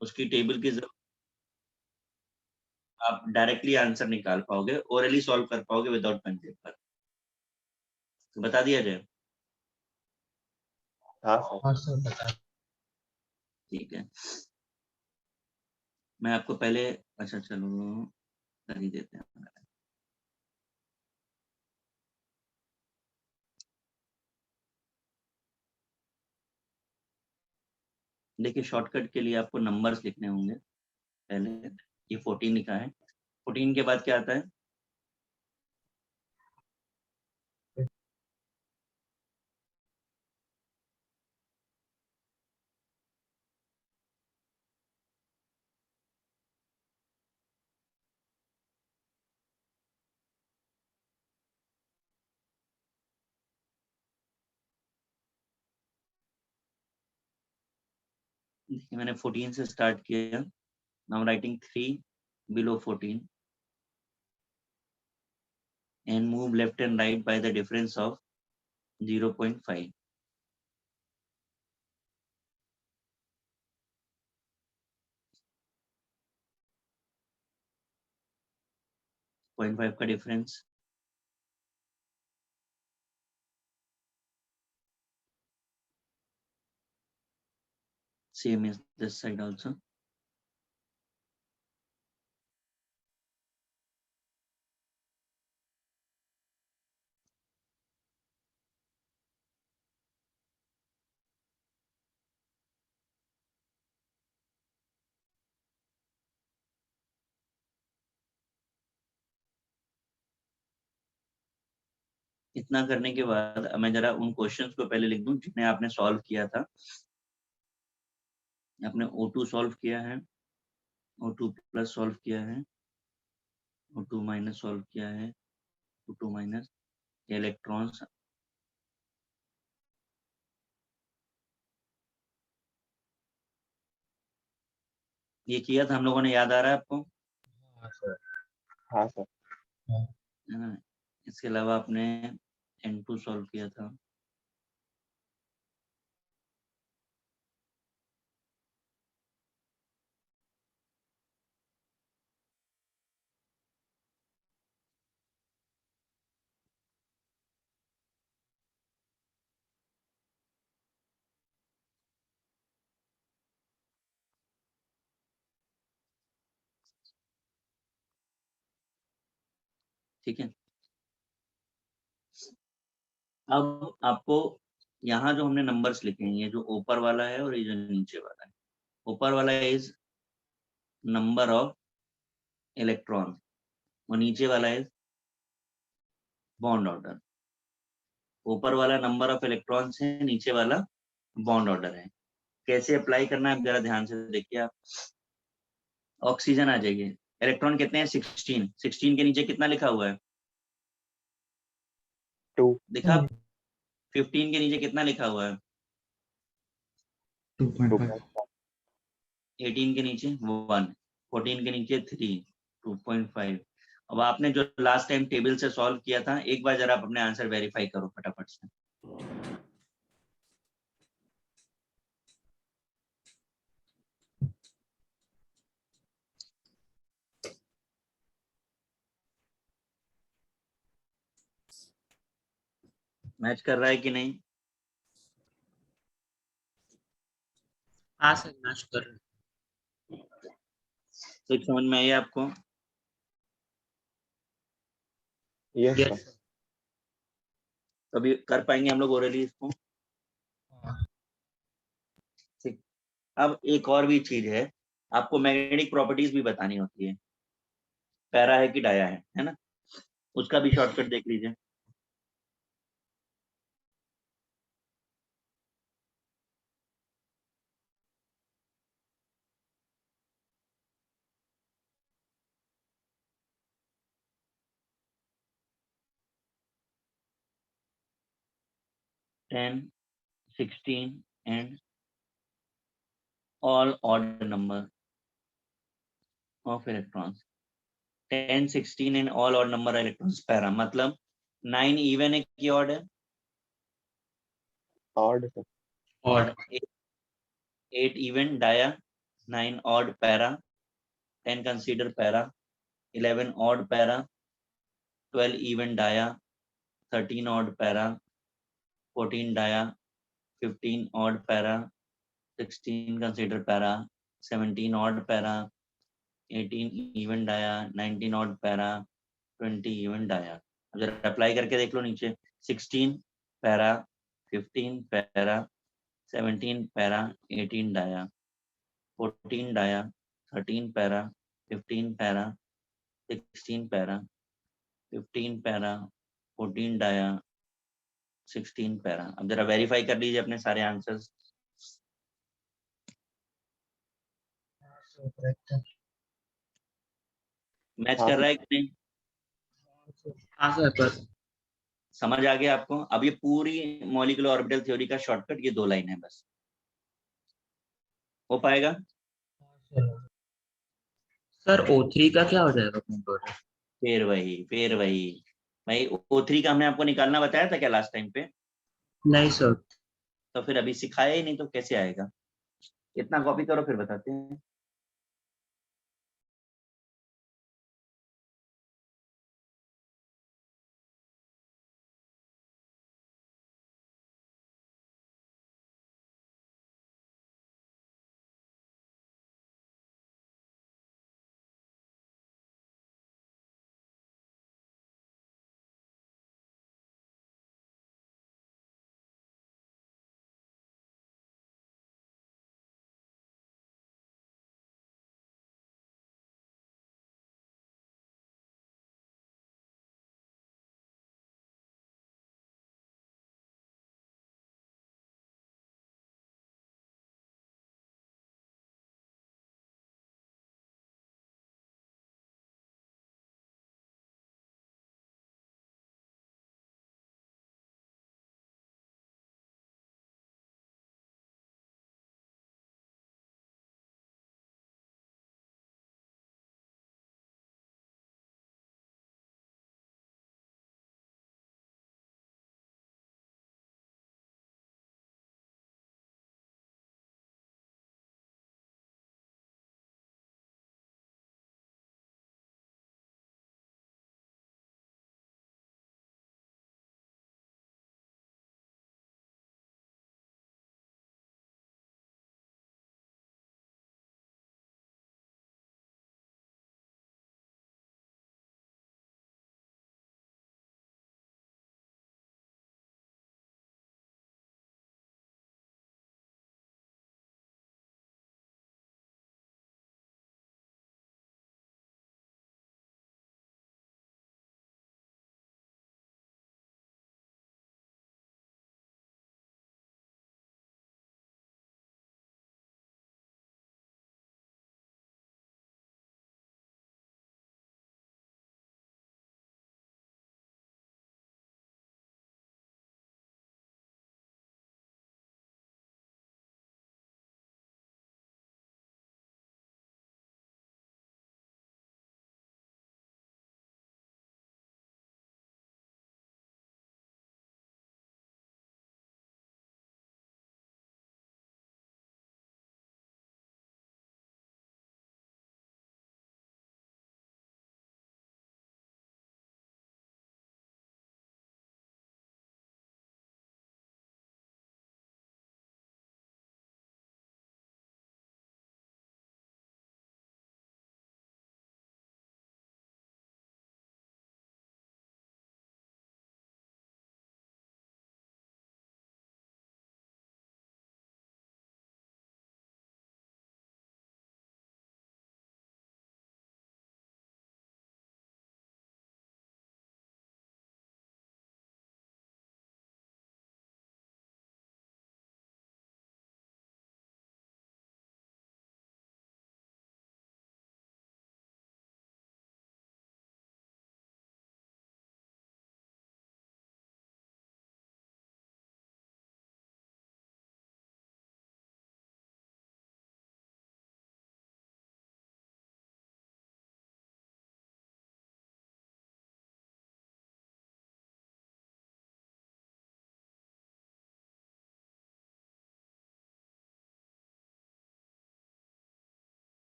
उसकी टेबल की जरूरत, आप डायरेक्टली आंसर निकाल पाओगे, ओरली सॉल्व कर पाओगे विदाउट पेन पेपर। तो बता दिया जाए? हाँ सर बता। ठीक है, मैं आपको पहले, अच्छा चलो कर ही देते हैं। देखिए शॉर्टकट के लिए आपको नंबर्स लिखने होंगे। पहले ये 14 लिखा है, 14 के बाद क्या आता है? देखिए मैंने 14 से स्टार्ट किया, now writing 3 below 14 and move left and right by the difference of 0.5. Point 5 का difference, same is this side also. इतना करने के बाद अब मैं जरा उन क्वेश्चंस को पहले लिख दूं जिन्हें आपने सॉल्व किया था। आपने O2 सॉल्व किया है, O2 प्लस सॉल्व किया है, O2 माइनस सॉल्व किया है, O2 माइनस इलेक्ट्रॉन्स, ये किया था हम लोगों ने, याद आ रहा है आपको? हाँ सर। हाँ सर। है ना? इसके अलावा आपने N2 सॉल्व किया था, ठीक है। अब आपको यहाँ जो हमने नंबर्स लिखे हैं, ये जो ऊपर वाला है और ये जो नीचे वाला है, ऊपर वाला इज नंबर ऑफ इलेक्ट्रॉन और नीचे वाला इज बॉन्ड ऑर्डर। ऊपर वाला नंबर ऑफ इलेक्ट्रॉन्स है, नीचे वाला बॉन्ड ऑर्डर है। कैसे अप्लाई करना है आप जरा ध्यान से देखिए। आप ऑक्सीजन आ जाइए, इलेक्ट्रॉन कितने हैं? 16। 16 के नीचे कितना लिखा हुआ है? 2। देखा? 15 के नीचे कितना लिखा हुआ है? 2.5। 18 के नीचे 1, 14 के नीचे 3, 2.5। अब आपने जो लास्ट टाइम टेबल से सॉल्व किया था, एक बार जरा आप अपने आंसर वेरीफाई करो फटाफट से। मैच कर रहा है कि नहीं? हाँ सर मैच कर रहे हैं। तो समझ में आई आपको? Yes yes sir. सर। कभी कर पाएंगे हम लोग ओरली इसको? ठीक। अब एक और भी चीज है, आपको मैग्नेटिक प्रॉपर्टीज भी बतानी होती है। पैरा है कि डाया है ना? उसका भी शॉर्टकट देख लीजिए। Ten, 16 and all odd number of electrons। 10, 16 and all odd number electrons para, मतलब 9 इवन है कि ऑड है? Odd sir. और 8 even dia 9 odd para, 10 consider para, 11 odd para, 12 even dia, 13 odd para, 14 dia, 15 odd para, 16 consider para, 17 odd para, 18 even dia, 19 odd para, 20 even dia. अब जरा apply करके देख लो नीचे 16 para, 15 para, 17 para, 18 dia, 14 dia, 13 para, 15 para, 16 para, 15 para, 14 dia, 16 para. अब जरा verify कर लीजिए अपने सारे आंसर्स. हाँ सर करेक्ट है। मैच हाँ कर सर। रहा है कि नहीं? हाँ सर। हाँ सर कर समझ आ गया आपको? अब ये पूरी मॉलिक्यूलर ऑर्बिटल थ्योरी का शॉर्टकट ये 2 लाइन है बस. हो पाएगा? हाँ सर। सर O3 का क्या हो जाएगा कंप्यूटर? फिर वही भाई O3 का हमने आपको निकालना बताया था क्या लास्ट टाइम पे? नहीं सर। तो फिर अभी सिखाया ही नहीं तो कैसे आएगा? इतना कॉपी करो फिर बताते हैं.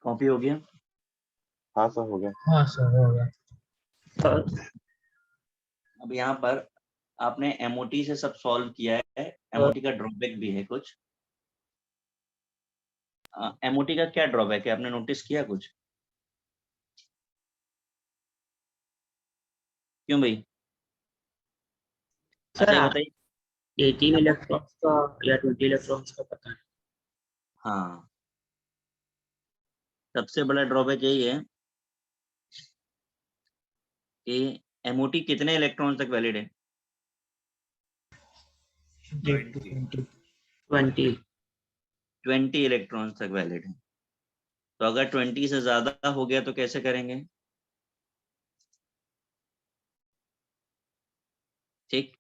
कॉपी हो गया? हाँ सर हो गया। हाँ सर हो गया। सर अब यहाँ पर आपने एमओटी से सब सॉल्व किया है, एमओटी का ड्रॉबैक भी है कुछ। एमओटी का क्या ड्रॉबैक है, आपने नोटिस किया कुछ? क्यों भाई? सर अच्छा ये बताइए। 18 इलेक्ट्रॉन्स का या 20 इलेक्ट्रॉन्स का पता नहीं। हाँ, सबसे बड़ा ड्रॉबैक यही है कि एमओटी कितने इलेक्ट्रॉन तक वैलिड है? 20 20 इलेक्ट्रॉन तक वैलिड है। तो अगर 20 से ज्यादा हो गया तो कैसे करेंगे? ठीक।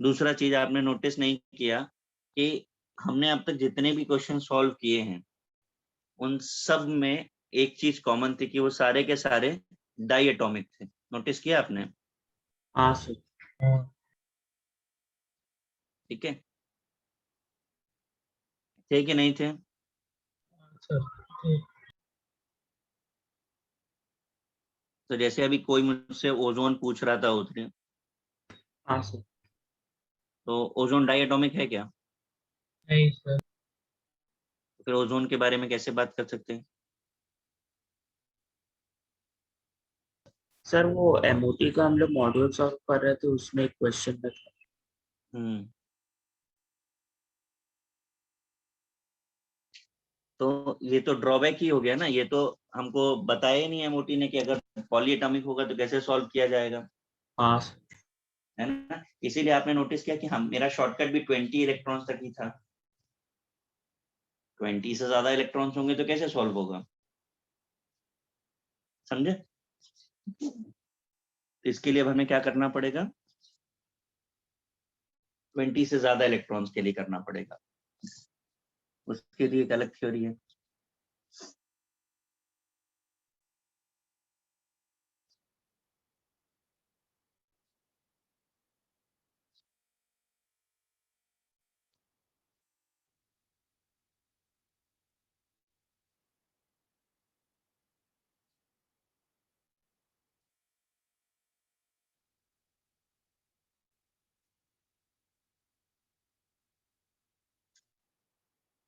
दूसरा चीज आपने नोटिस नहीं किया कि हमने अब तक जितने भी क्वेश्चन सॉल्व किए हैं उन सब में एक चीज कॉमन थी कि वो सारे के सारे डाई एटॉमिक थे। नोटिस किया आपने? हाँ सर। हाँ ठीक है, थे कि नहीं थे? सर ठीक। तो जैसे अभी कोई मुझसे ओजोन पूछ रहा था उतने, हाँ सर। तो ओजोन डाई एटॉमिक है क्या? नहीं सर। तो फिर ओजोन के बारे में कैसे बात कर सकते हैं? सर वो एमओटी का हम लोग मॉड्यूल सॉल्व कर रहे थे, उसमें एक क्वेश्चन में था। हम्म। तो ये तो ड्रॉबैक ही हो गया ना, ये तो हमको बताया ही नहीं एमओटी ने कि अगर पॉलीएटॉमिक होगा तो कैसे सॉल्व किया जाएगा, हाँ सर। है ना? इसीलिए आपने नोटिस किया कि हम मेरा शॉर्टकट भी 20 इलेक्ट्रॉन्स तक ही था। 20 से ज्यादा इलेक्ट्रॉन्स होंगे तो कैसे सॉल्व होगा, समझे? इसके लिए अब हमें क्या करना पड़ेगा? 20 से ज्यादा इलेक्ट्रॉन्स के लिए करना पड़ेगा। उसके लिए एक अलग थ्योरी है।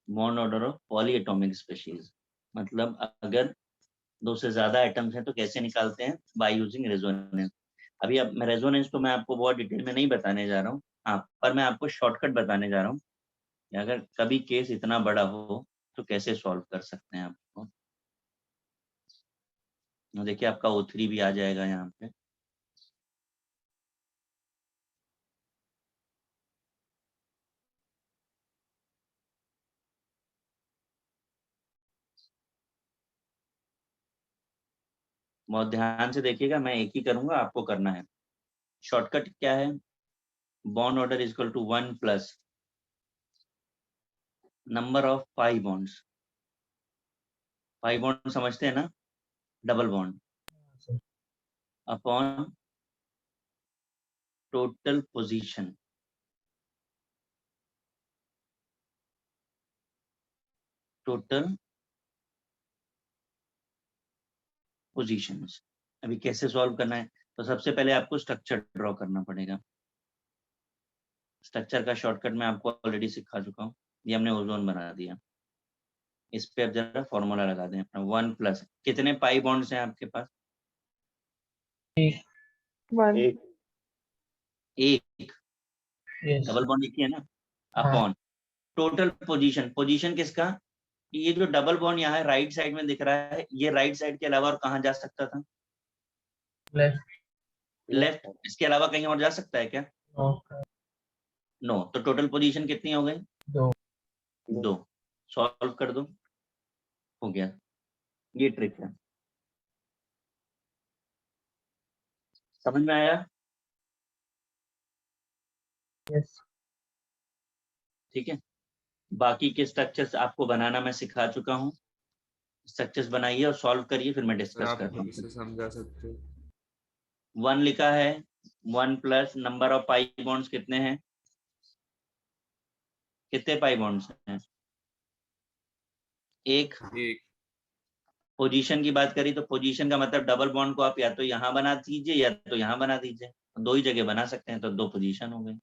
Bond order of polyatomic species, मतलब अगर दो से ज्यादा एटम्स हैं तो कैसे निकालते हैं? By using resonance. अभी अब मैं रेजोनेंस तो मैं आपको बहुत डिटेल में नहीं बताने जा रहा हूँ, हाँ, पर मैं आपको शॉर्टकट बताने जा रहा हूँ कि अगर कभी केस इतना बड़ा हो तो कैसे सॉल्व कर सकते हैं आपको। देखिए आपका O3 भी आ जाएगा यहाँ पे। बहुत ध्यान से देखिएगा, मैं एक ही करूंगा, आपको करना है। शॉर्टकट क्या है? Bond order is equal to 1 plus number of pi bonds. Pi bond समझते हैं ना, double bond, sir upon total position. Total positions. अभी कैसे सॉल्व करना है? तो सबसे पहले आपको स्ट्रक्चर ड्रॉ करना पड़ेगा। स्ट्रक्चर का शॉर्टकट मैं आपको ऑलरेडी सिखा चुका हूँ। ये हमने ओजोन बना दिया। इस पे अब जरा फॉर्मूला लगा दें अपना। 1 प्लस, कितने पाई बॉन्ड्स हैं आपके पास? एक। एक। यस डबल बॉन्ड एक ही है ना? हाँ अपॉन टोटल पोजीशन। पोजीशन किसका? ये जो डबल बॉन्ड यहाँ है राइट साइड में दिख रहा है, ये राइट साइड के अलावा और कहाँ जा सकता था? Left left. इसके अलावा कहीं और जा सकता है क्या? No no. तो टोटल पोजीशन कितनी हो गई? दो 2। सॉल्व कर दो, हो गया। ये ट्रिक है, समझ में आया? यस ठीक है। बाकी के स्ट्रक्चर्स आपको बनाना मैं सिखा चुका हूँ। स्ट्रक्चर्स बनाइए और सॉल्व करिए, फिर मैं सर डिस्कस आप करता फिर हूँ। से समझा सकते हो? 1 लिखा है, 1 plus number of pi bonds कितने हैं? कितने पाई बॉन्ड्स हैं? एक। एक। पोजीशन की बात करी तो पोजीशन का मतलब डबल बॉन्ड को आप या तो यहाँ बना दीजिए या तो यहाँ बना दीजिए, दो ही जगह बना सकते हैं, तो दो पोजीशन हो गई।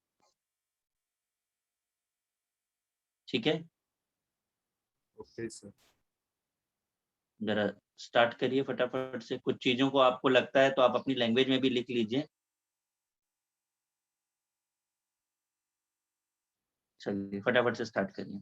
ठीक है, ओके सर। जरा स्टार्ट करिए फटाफट से। कुछ चीजों को आपको लगता है तो आप अपनी लैंग्वेज में भी लिख लीजिए। चलिए फटाफट से स्टार्ट करिए।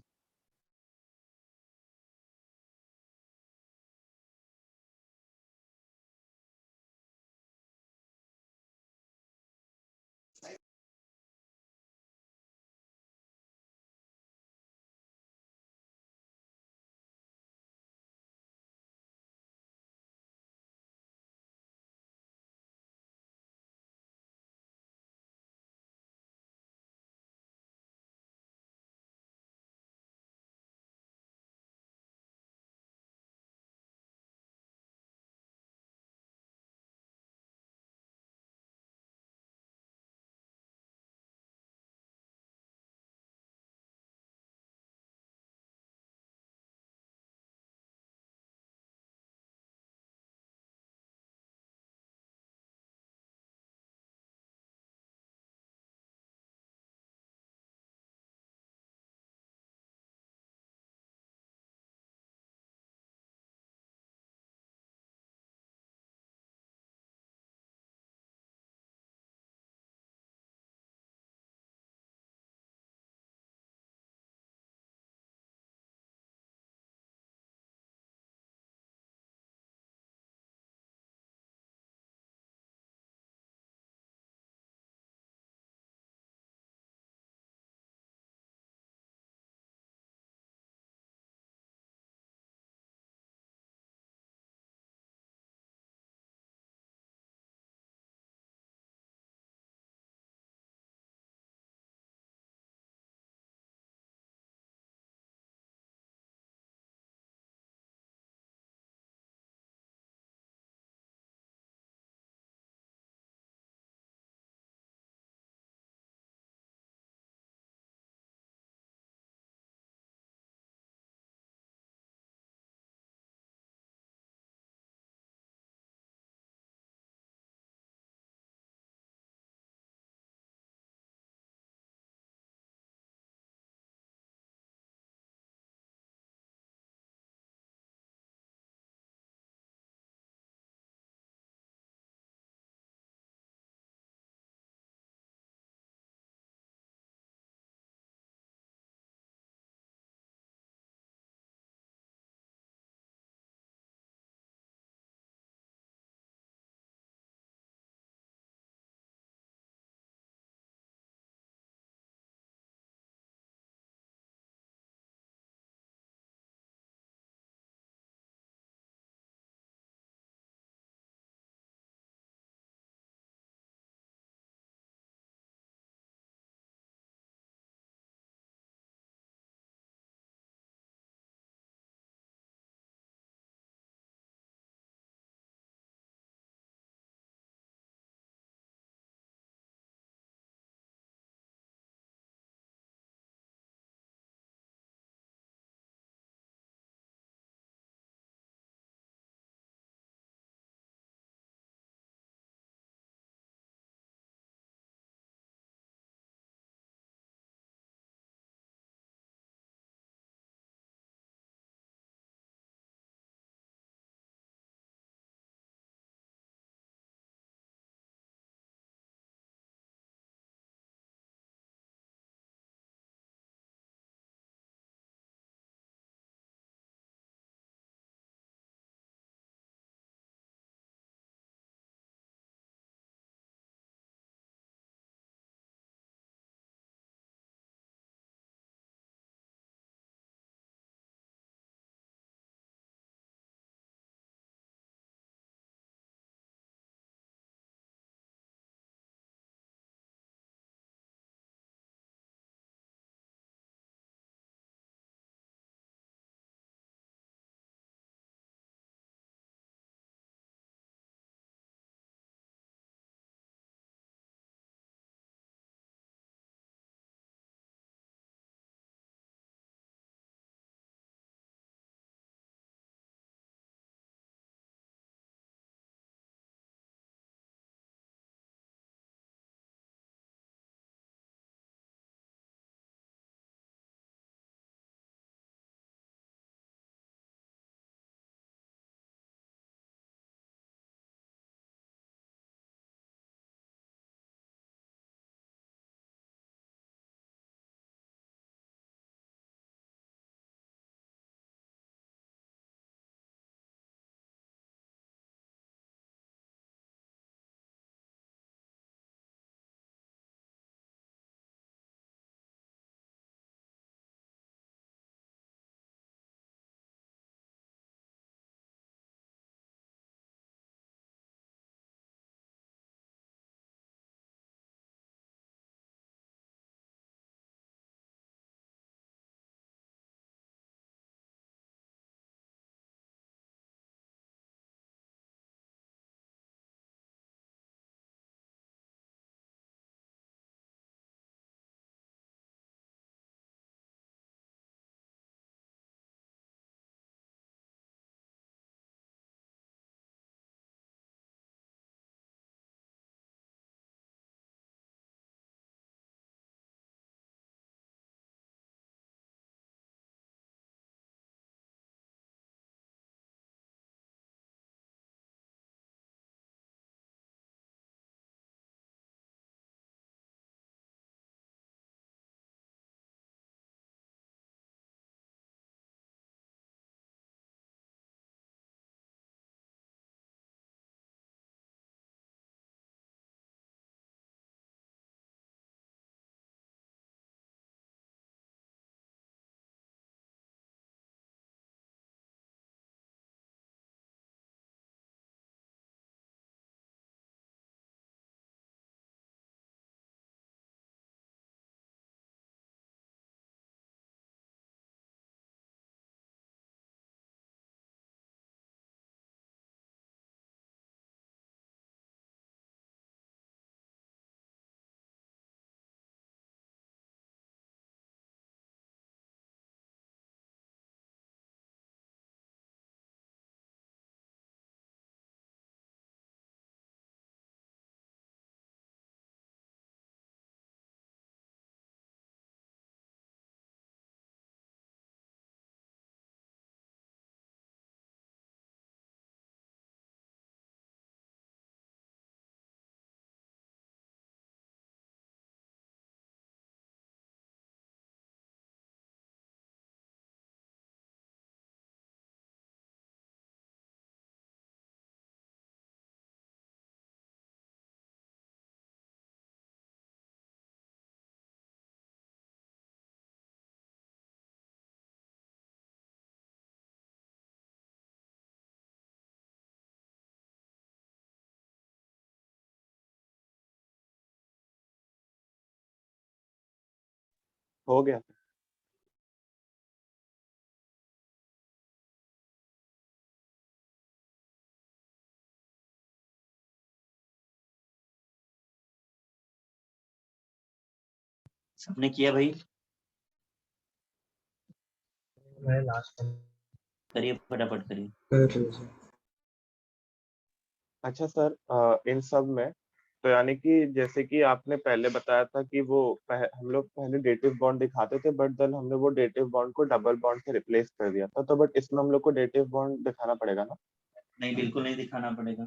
हो गया सर। सबने किया भाई? मैं लास्ट में करिए, फटाफट करिए। कर रहे हो सर। अच्छा सर, इन सब में तो यानी कि जैसे कि आपने पहले बताया था कि वो हम लोग पहले डेटिव बॉन्ड दिखाते थे, बट देन हमने वो डेटिव बॉन्ड को डबल बॉन्ड से रिप्लेस कर दिया था, तो बट इसमें हम लोग को डेटिव बॉन्ड दिखाना पड़ेगा ना? नहीं, बिल्कुल नहीं दिखाना पड़ेगा।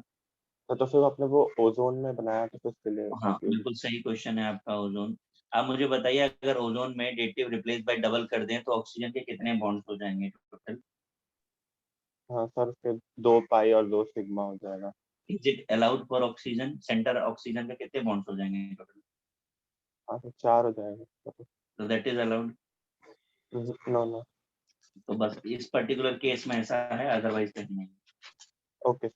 तो फिर आपने वो ओजोन में बनाया था, तो उसके लिए हाँ, काफी। बिल्कुल सही क्वेश्चन है आपका। ओज़ोन, आप मुझे बताइए, अगर ओज़ोन में डेटिव रिप्लेस बाय डबल कर दें तो ऑक्सीजन के कितने बॉन्ड्स हो जाएंगे टोटल? हाँ सर, फिर 2 पाई और 2 सिग्मा हो जाएगा। Is it allowed for oxygen? Centre oxygen के कितने बॉन्ड्स हो जाएंगे टोटल? हाँ तो 4 हो जाएगा। तो that is allowed. No no. तो बस इस पर्टिकुलर केस में ऐसा है, अदरवाइज कहीं नहीं। ओके।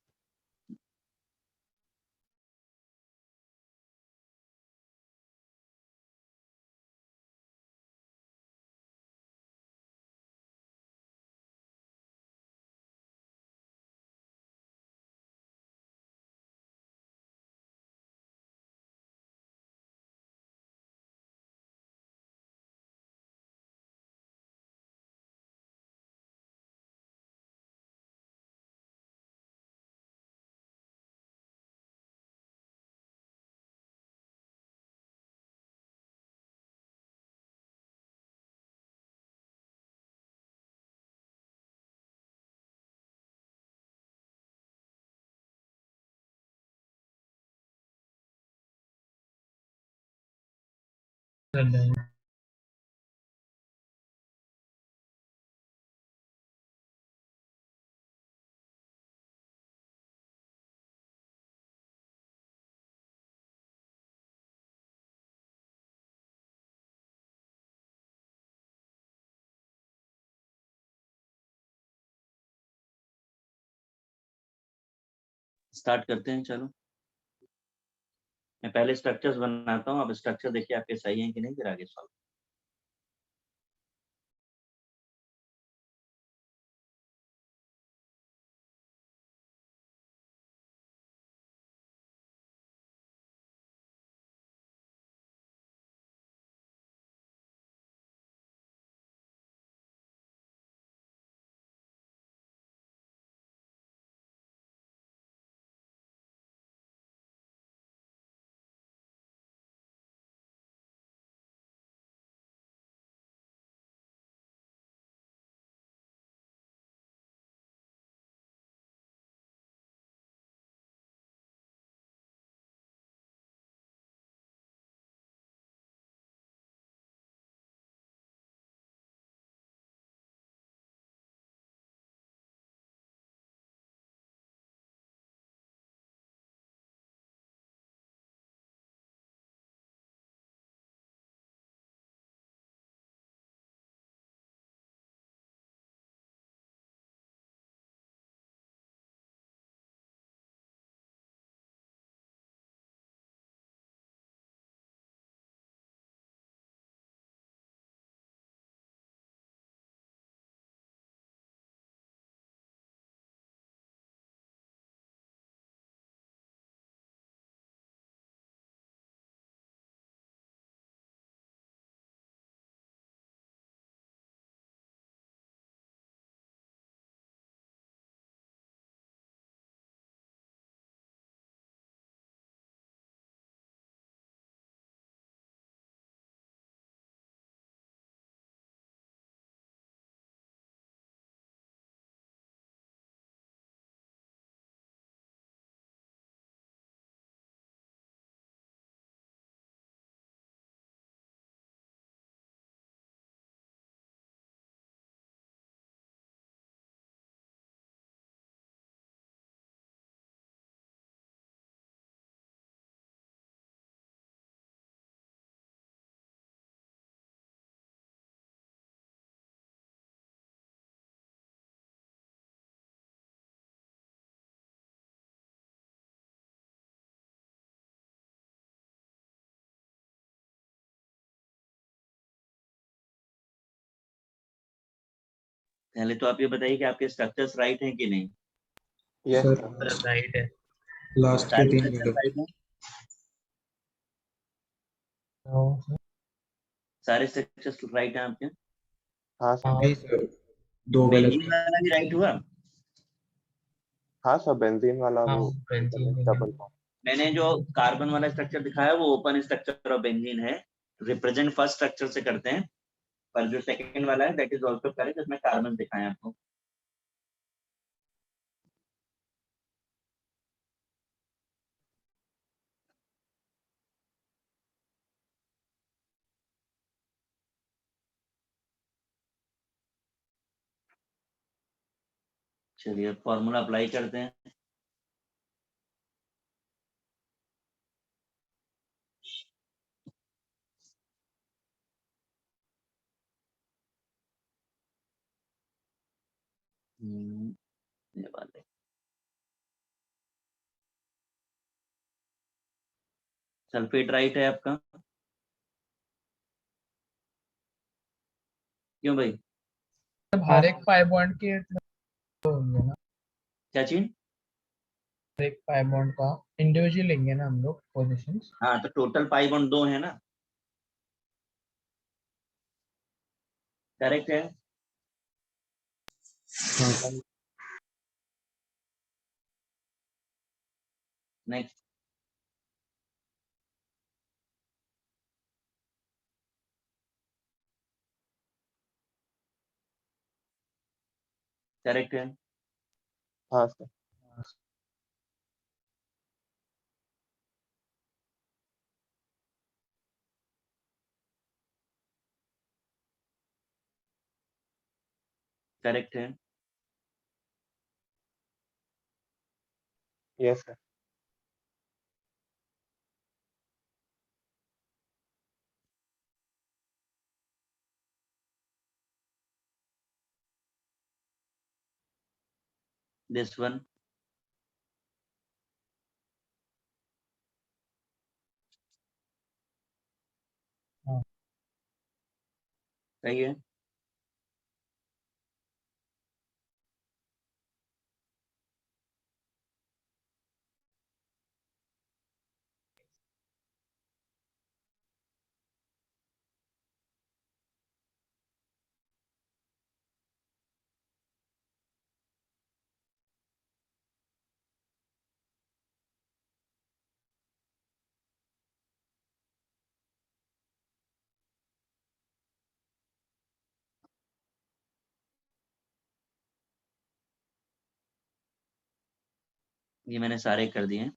कर देंगे। स्टार्ट करते हैं, चलो। मैं पहले स्ट्रक्चर्स बनाता हूँ, आप स्ट्रक्चर देखिए आपके सही हैं कि नहीं, फिर आगे सॉल्व। पहले तो आप ये बताइए कि आपके स्ट्रक्चर्स राइट हैं कि नहीं? Yes sir sir. राइट है। लास्ट के सारे 3 स्ट्रक्चर्स गलत। राइट हैं? तो सारे स्ट्रक्चर्स राइट हैं आपके? हाँ सर। नहीं सर, 2 गलत बेंजीन है। वाला भी राइट हुआ? हाँ सर, बेंजीन वाला हाँ वो बेंजीन डबल बॉन्ड। मैंने जो कार्बन वाला स्ट्रक्चर दिखाया वो ओपन स्ट्रक्चर ऑफ बेंजीन है, रिप्रेजेंट फर्स्ट स्ट्रक्चर से करते हैं, पर जो सेकंड वाला है दैट इज आल्सो करेक्ट, जिसमें कार्बन दिखाए हैं आपको। चलिए फॉर्मूला अप्लाई करते हैं। ये वाले सल्फेट राइट है आपका? क्यों भाई? हर एक पाई बॉन्ड के होंगे ना, क्या चीज? हर एक पाई बॉन्ड का इंडिविजुअल लेंगे ना हम लोग पोजीशंस। हाँ तो टोटल पाई बॉन्ड 2 है ना, करेक्ट है। हाँ नेक्स्ट करेक्ट है। हाँ सर। करेक्ट है। Yes sir. दिस वन हाँ सही है। ये मैंने सारे कर दिए हैं,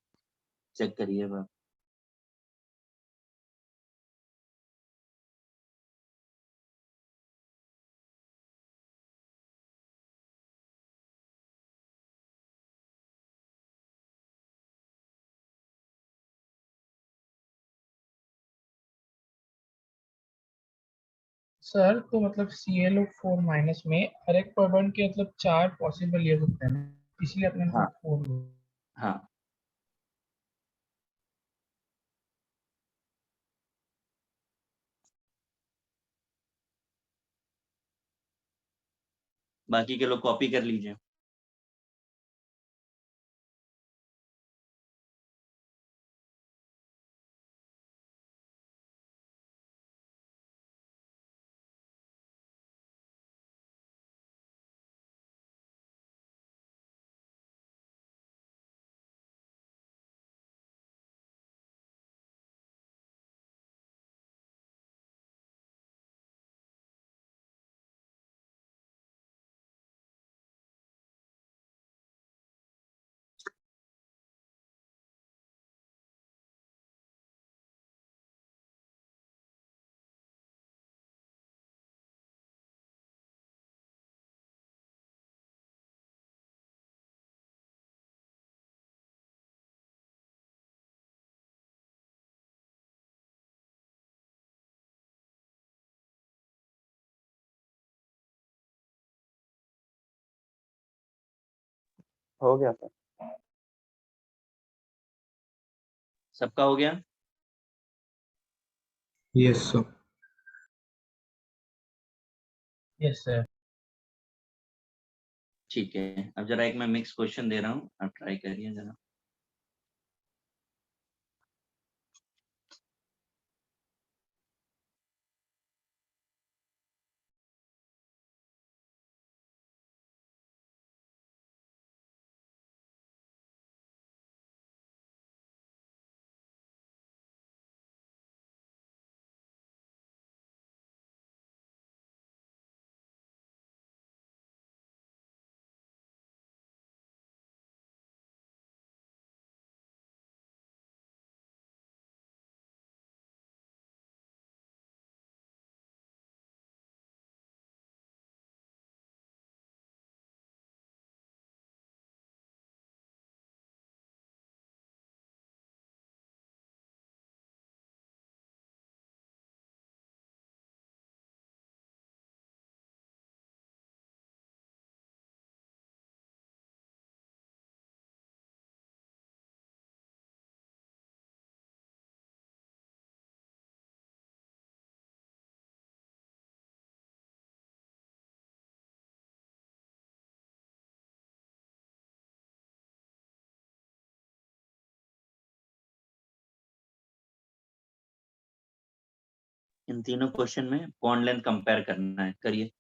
चेक करिए अब आप। सर, तो मतलब ClO4 माइनस में हर एक पाई बॉन्ड के मतलब 4 पॉसिबल ये होते हैं ना, इसलिए अपने हाँ 4। हाँ बाकी के लोग कॉपी कर लीजिए। हो गया सर। सबका हो गया? Yes sir. Yes sir. ठीक है, अब जरा एक मैं मिक्स क्वेश्चन दे रहा हूँ, आप ट्राई करिए जरा। इन तीनों क्वेश्चन में बॉन्ड लेंथ कंपेयर करना है, करिए।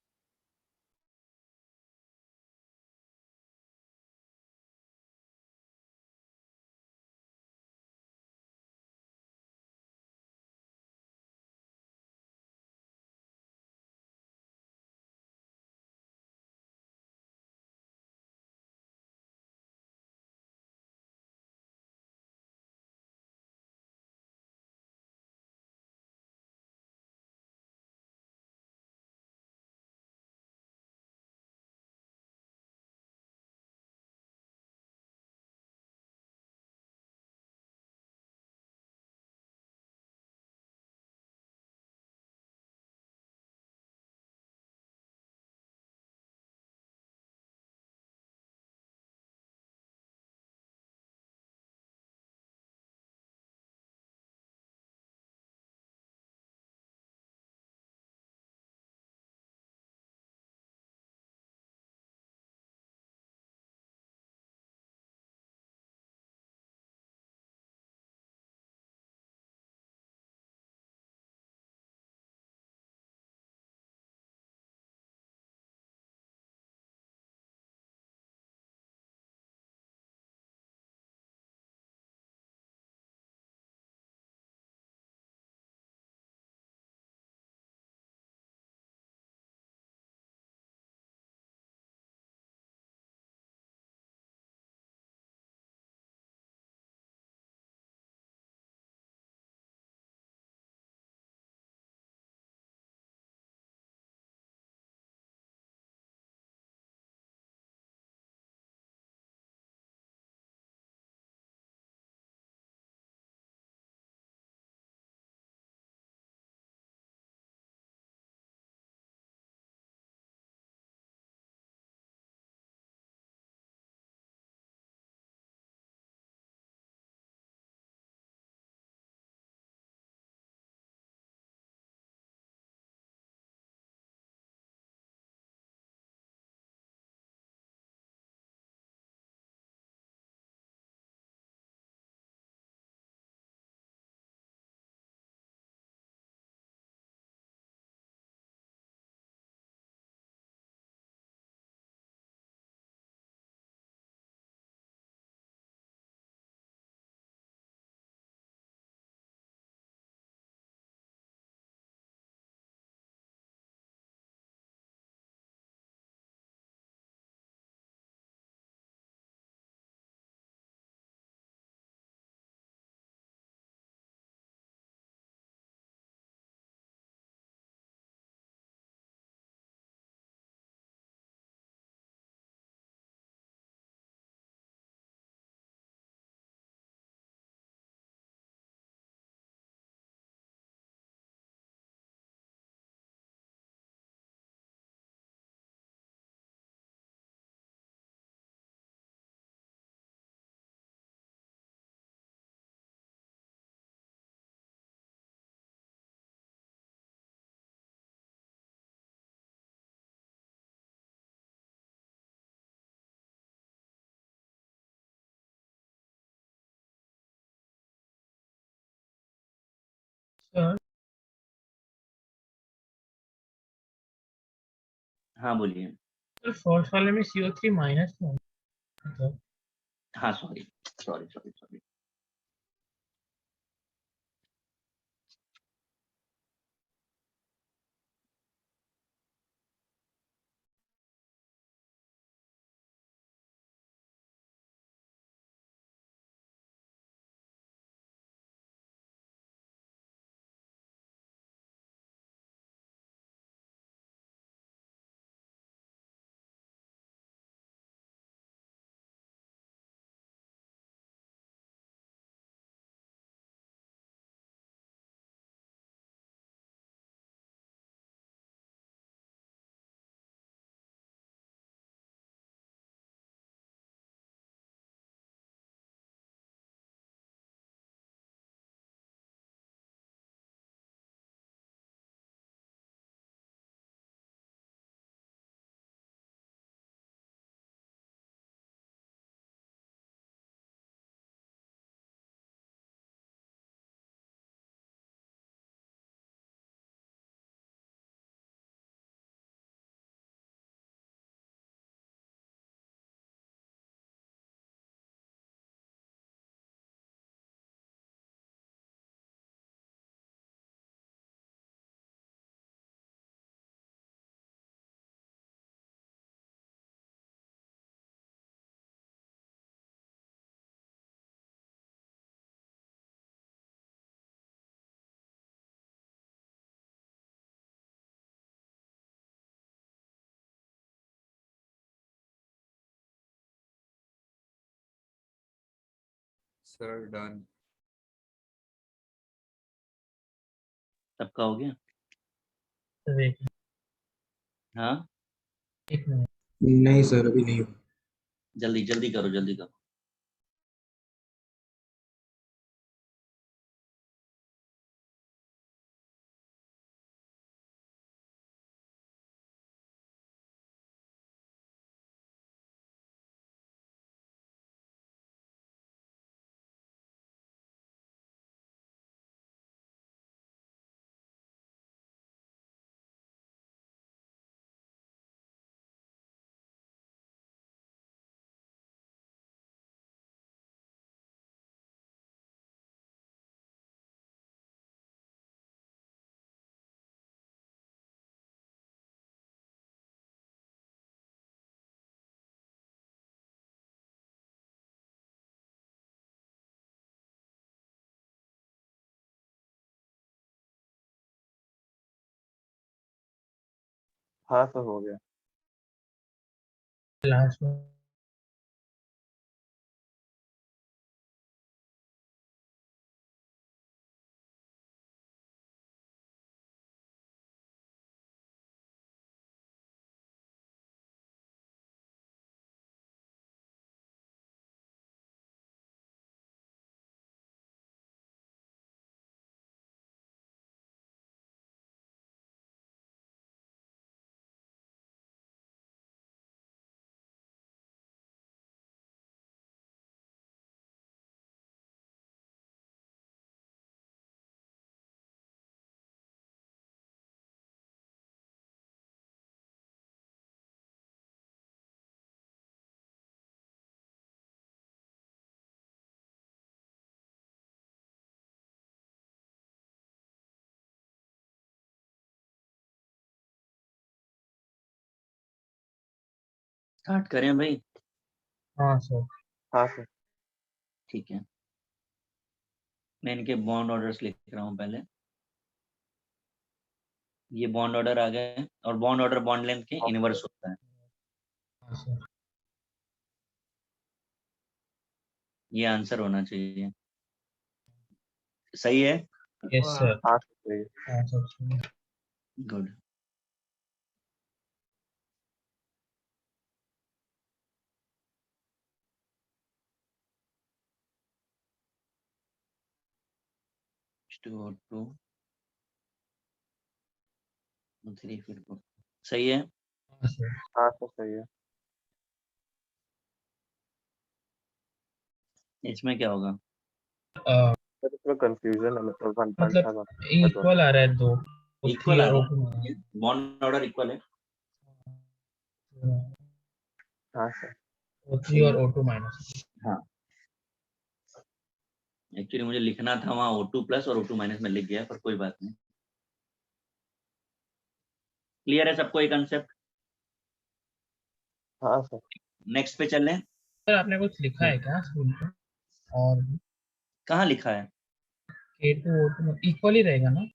सर हाँ बोलिए। फर्स्ट वाले में CO3 माइनस में मतलब हाँ sorry sorry sorry sorry. Sir done. सबका हो गया? देखिए हाँ एक मिनट। नहीं सर अभी नहीं हुआ। जल्दी जल्दी करो जल्दी करो। हाँ सर हो गया। लास्ट में स्टार्ट करें भाई? हाँ सर हाँ सर। ठीक है, मैं इनके बॉन्ड ऑर्डर्स लिख रहा हूँ पहले। ये बॉन्ड ऑर्डर आ गए और बॉन्ड ऑर्डर बॉन्ड लेंथ के इनवर्स होता है। हाँ सर ये आंसर होना चाहिए। सही है? यस सर हाँ सर सही है। हाँ सर सही है। गुड। टू टू 3 फिर 4 सही है। हाँ सर हाँ सर सही है। इसमें क्या होगा? अ, सर सर इसमें कंफ्यूजन है, मतलब 1.5 मतलब इक्वल आ रहा है दो इक्वल आ और रहा O2 है, बॉन्ड ऑर्डर इक्वल है। हाँ सर। O3 और O2 माइनस। हाँ, एक्चुअली मुझे लिखना था वहाँ O2 प्लस और O2 माइनस में लिख गया, पर कोई बात नहीं। क्लियर है सबको ये कंसेप्ट? हाँ सर। नेक्स्ट पे चलें। सर आपने कुछ लिखा है क्या स्कूल में? और कहाँ लिखा है? K2 O2 इक्वल ही रहेगा ना?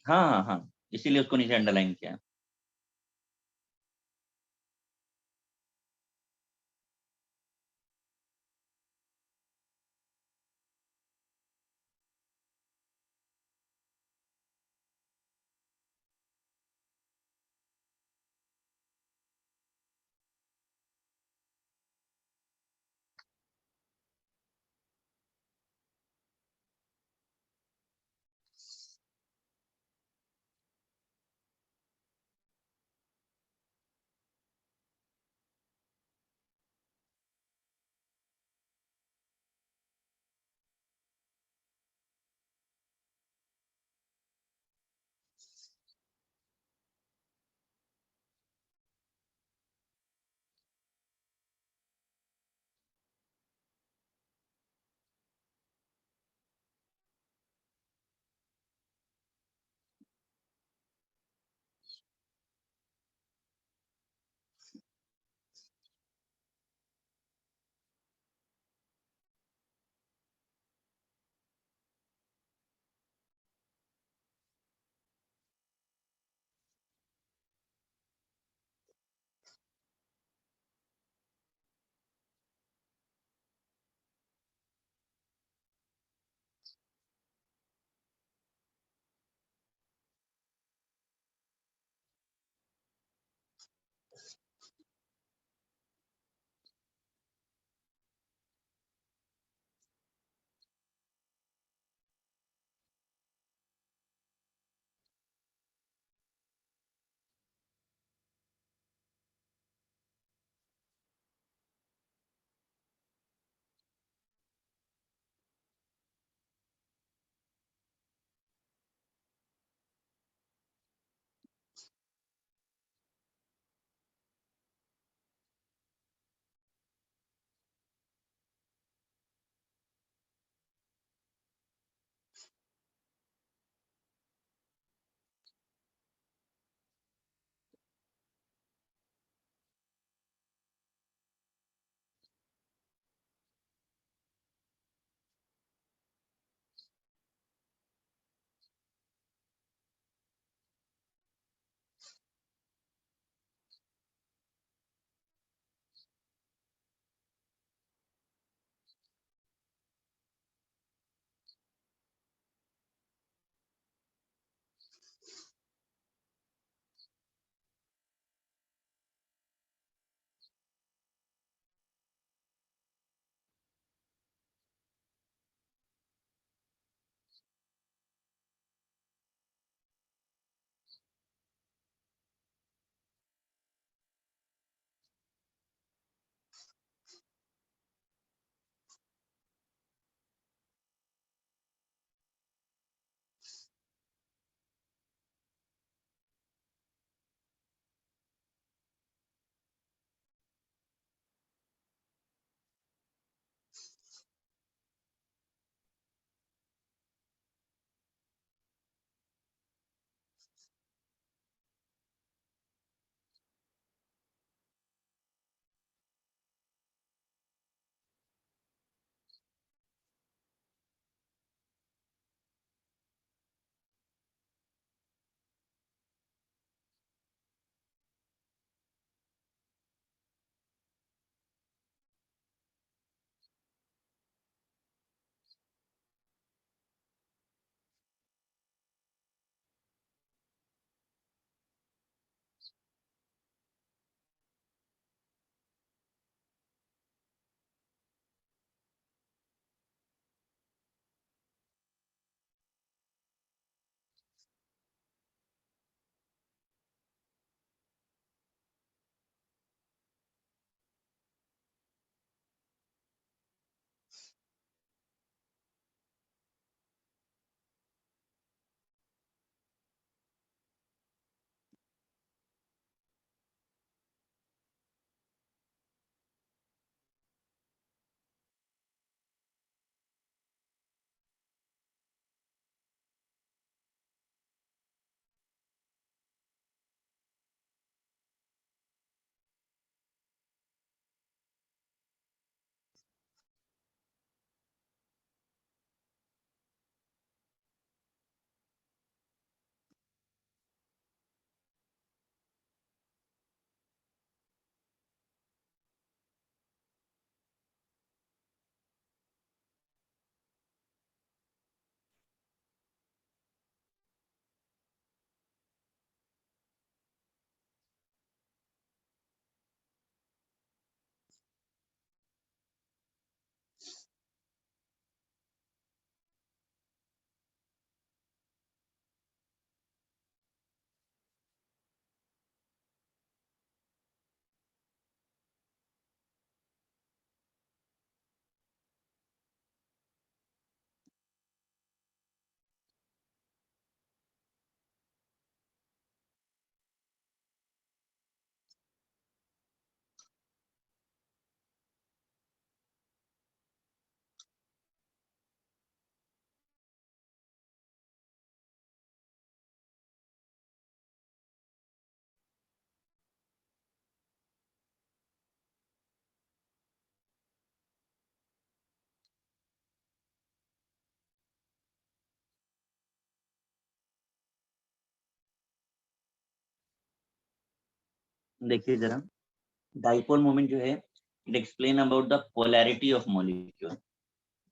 हाँ हाँ हाँ, इसीलिए उसको नीचे अंडरलाइन किया है। देखिए जरा, डाइपोल मोमेंट जो है it explain about the polarity of molecule.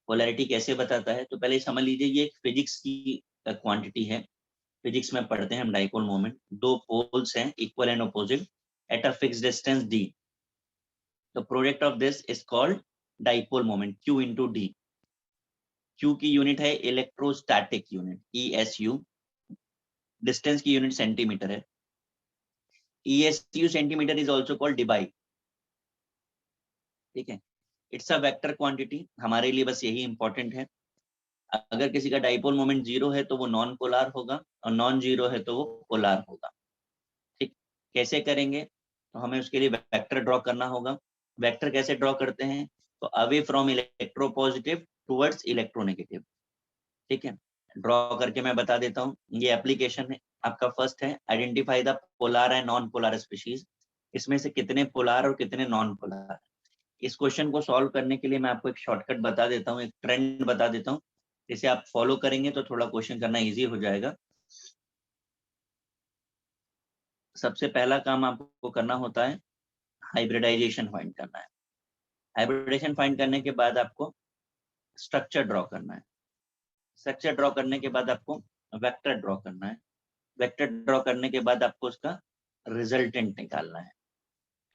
Polarity कैसे बताता है, तो पहले समझ लीजिए ये एक फिजिक्स की क्वांटिटी है। फिजिक्स में पढ़ते हैं हम डाइपोल मोमेंट, दो पोल्स हैं equal and opposite at a fixed distance d। The product of this is called dipole moment, q into d। q की यूनिट है इलेक्ट्रोस्टैटिक यूनिट, ESU। डिस्टेंस की यूनिट सेंटीमीटर है। ESU centimetre is also called debye. ठीक है, it's a vector quantity, हमारे लिए बस यही इंपॉर्टेंट है। अगर किसी का डाइपोल मोमेंट 0 है तो वो नॉन पोलर होगा, और नॉन 0 है तो वो पोलर होगा। ठीक, कैसे करेंगे, तो हमें उसके लिए वेक्टर ड्रॉ करना होगा। वेक्टर कैसे ड्रॉ करते हैं, तो away from electropositive towards electronegative. ठीक है, ड्रॉ करके मैं बता देता हूँ। ये एप्लीकेशन है आपका फर्स्ट है, identify the polar and non polar species. इसमें से कितने पोलर और कितने नॉन पोलर। इस क्वेश्चन को सॉल्व करने के लिए मैं आपको एक शॉर्टकट बता देता हूँ, एक ट्रेंड बता देता हूँ। इसे आप फॉलो करेंगे तो थोड़ा क्वेश्चन करना इजी हो जाएगा। सबसे पहला काम आपको करना होता है हाइब्रिडाइजेशन फाइंड करना है। हाइब्रिडाइजेशन फाइंड करने के बाद आपको स्ट्रक्चर ड्रॉ करना है। स्ट्रक्चर ड्रॉ करने के बाद आपको वेक्टर ड्रॉ करना है। वेक्टर ड्रॉ करने के बाद आपको उसका रिजल्टेंट निकालना है।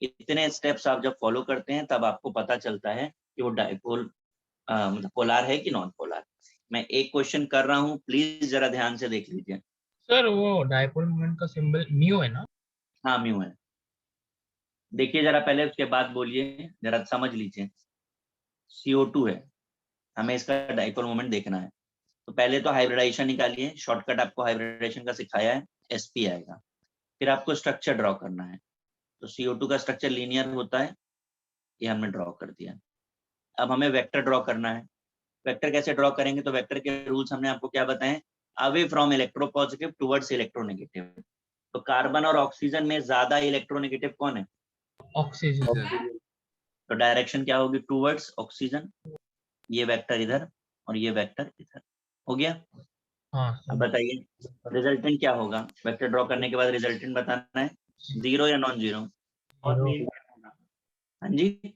इतने स्टेप्स आप जब फॉलो करते हैं तब आपको पता चलता है कि वो डाइपोल मतलब पोलर है कि नॉन पोलर। मैं एक क्वेश्चन कर रहा हूँ, प्लीज जरा ध्यान से देख लीजिए। सर वो डाइपोल मोमेंट का सिंबल म्यू है ना? हाँ म्यू है। देखिए जरा पहले, उसके बाद बोलिए, जरा समझ लीजिए। CO2 है, हमें इसका डाइपोल मोमेंट देखना है। तो पहले तो हाइब्रिडाइजेशन निकालिए, शॉर्टकट आपको हाइब्रिडाइजेशन का सिखाया है, SP आएगा। फिर आपको स्ट्रक्चर ड्रॉ करना है। तो CO2 का स्ट्रक्चर लीनियर होता है, ये हमने ड्रॉ कर दिया। अब हमें वेक्टर ड्रॉ करना है। वेक्टर कैसे ड्रॉ करेंगे, तो वेक्टर के रूल्स हमने आपको क्या बताएं, away from electropositive towards electronegative. तो कार्बन और ऑक्सीजन में ज्यादा इलेक्ट्रोनेगेटिव कौन है, ऑक्सीजन। तो डायरेक्शन क्या होगी, टुवर्ड्स ऑक्सीजन। ये वेक्टर इधर और ये वेक्टर इधर, हो गया। हाँ अब सर। बताइए रिजल्टेंट क्या होगा। वेक्टर ड्रॉ करने के बाद रिजल्टेंट बताना है, 0 या नॉन 0। जीरो। हाँ जी,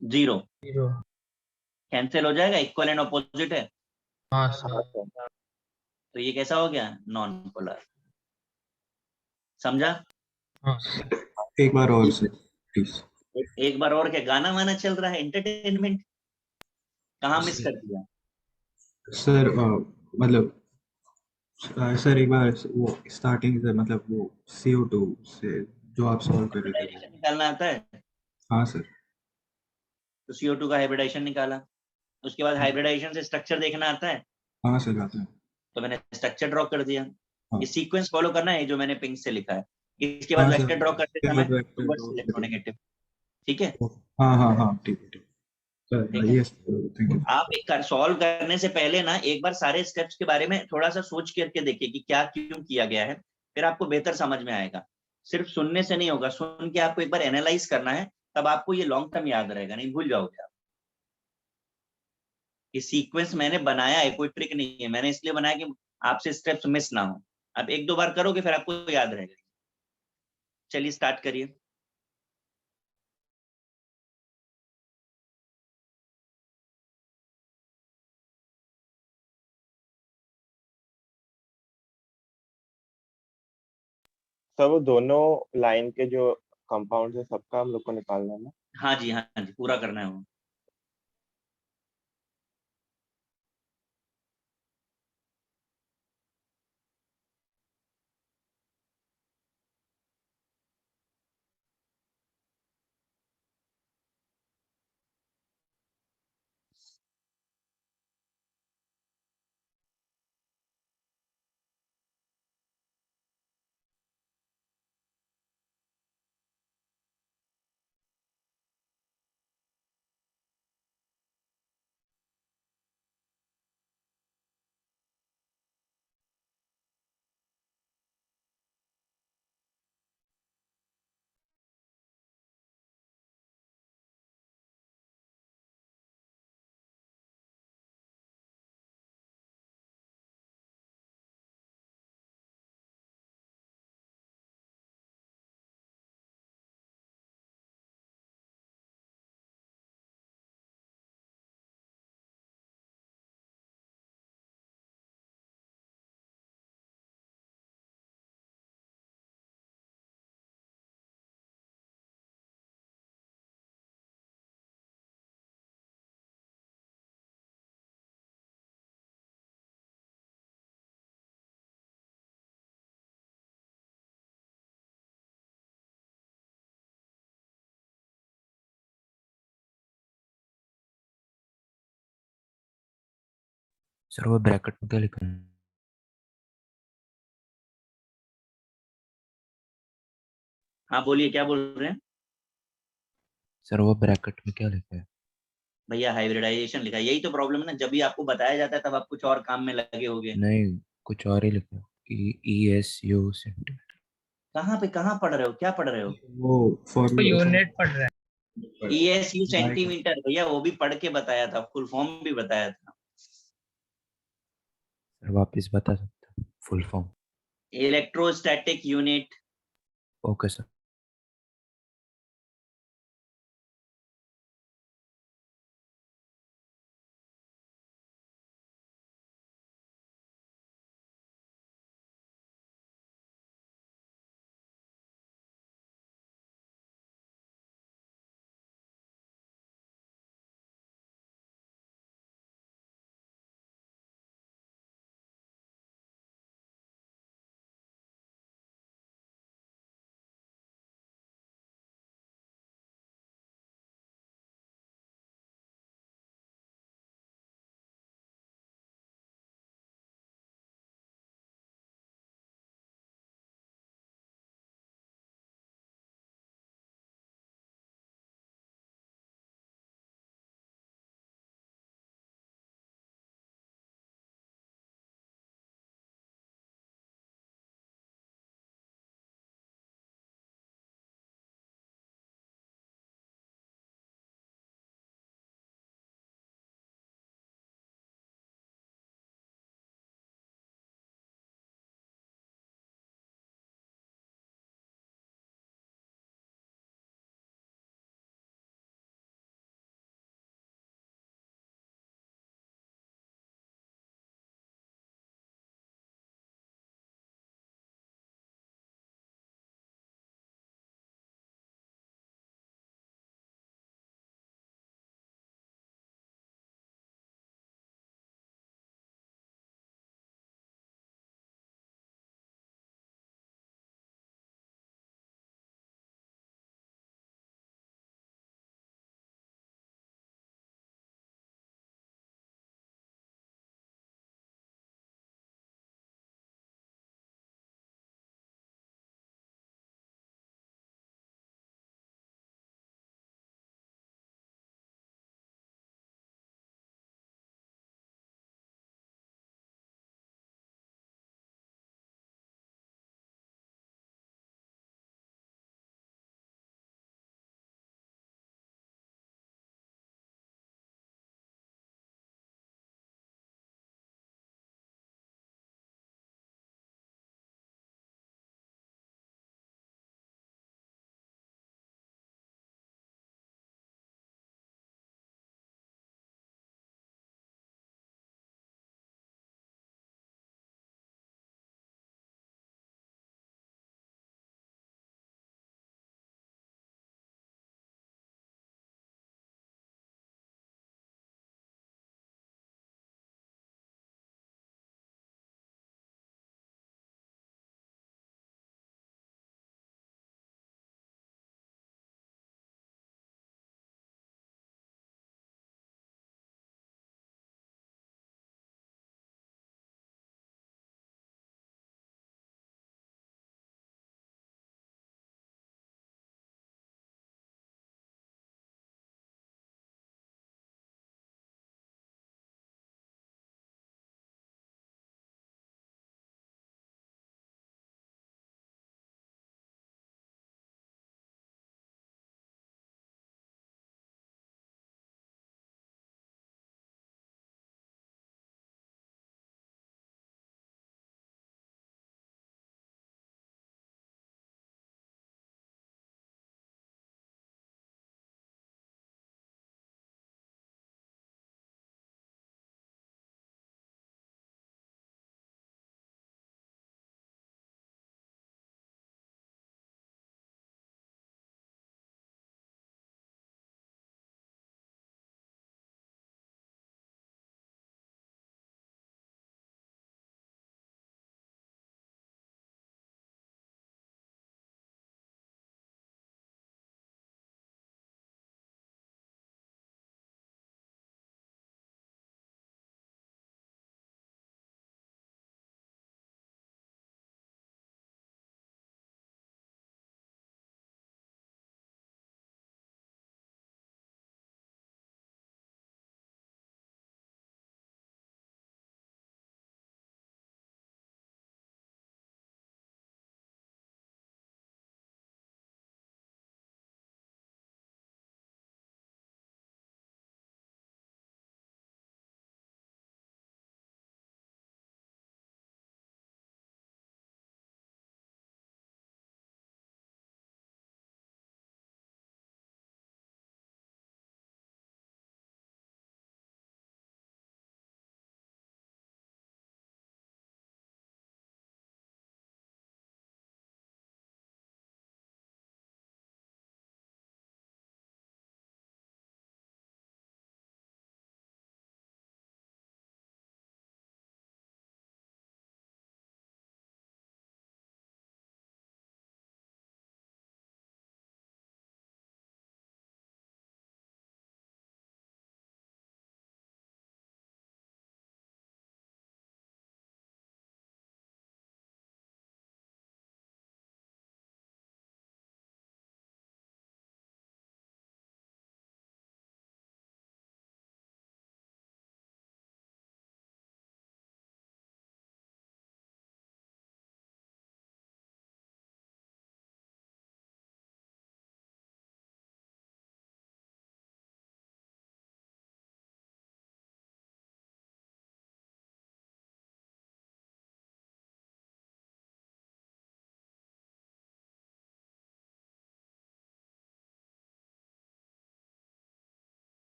0 जीरो। कैंसिल हो जाएगा, इक्वल एंड अपोजिट है, हाँ सर। तो ये कैसा हो गया, नॉन पोलर। समझा? हाँ एक बार और सर प्लीज। एक बार और, क्या गाना वाना चल रहा है, एंटरटेनमेंट कहाँ मिस सर कर दिया। मतलब सर एक बार वो स्टार्टिंग से मतलब वो CO2 से जो आप सॉल्व कर रहे थे वो। हाइब्रिडाइजेशन निकालना आता है, हाँ सर। तो CO2 का हाइब्रिडाइजेशन निकाला। उसके बाद हाइब्रिडाइजेशन से स्ट्रक्चर देखना आता है, हाँ सर आता है। तो मैंने स्ट्रक्चर ड्रॉ कर दिया। हाँ ये सीक्वेंस फॉलो करना है जो मैंने पिंक से लिखा है। इसके बाद हाँ वेक्टर सर, ड्रॉ करते उसके समय बाद वेक्टर टुवर्ड्स ड्रॉ करें। इलेक्ट्रोनेगेटिव। ठीक है, हाँ हाँ हाँ ठीक है ठीक है ठीक सर, है। Yes thank you. आप एक सॉल्व करने से पहले ना एक बार सारे स्टेप्स के बारे में थोड़ा सा सोच करके देखिए कि क्या क्यों किया गया है, फिर आपको बेहतर समझ में आएगा। सिर्फ सुनने से नहीं होगा, सुन के आपको एक बार एनालाइज करना है, तब आपको ये लॉन्ग टर्म याद रहेगा, नहीं भूल जाओगे आप। ये सीक्वेंस मैंने बनाया है, कोई ट्रिक नहीं है, मैंने इसलिए बनाया कि आपसे स्टेप्स मिस ना हो। आप एक दो बार करोगे फिर आपको याद रहेगा। चलिए स्टार्ट करिए। सर वो दोनों लाइन के जो कंपाउंड है सबका हम लोग को निकालना है ना? हाँ जी, हाँ जी, पूरा करना है वो। सर वो ब्रैकेट में क्या लिखा है? हाँ बोलिए, क्या बोल रहे हैं? सर वो ब्रैकेट में क्या लिखा है? भैया हाइब्रिडाइजेशन लिखा है, यही तो प्रॉब्लम है ना, जब भी आपको बताया जाता है तब आप कुछ और काम में लगे होगे। नहीं, कुछ और ही लिखा है। ESU centimetre. कहाँ पढ़ रहे हो, क्या पढ़ रहे हो? वो तो फॉर्मूला यूनिट पढ़ रहा है। ESU सेंटीमीटर, भैया वो भी पढ़ के बताया था, फुल फॉर्म भी बताया था। सर वापस बता सकते हो full form? Electrostatic unit. Okay sir.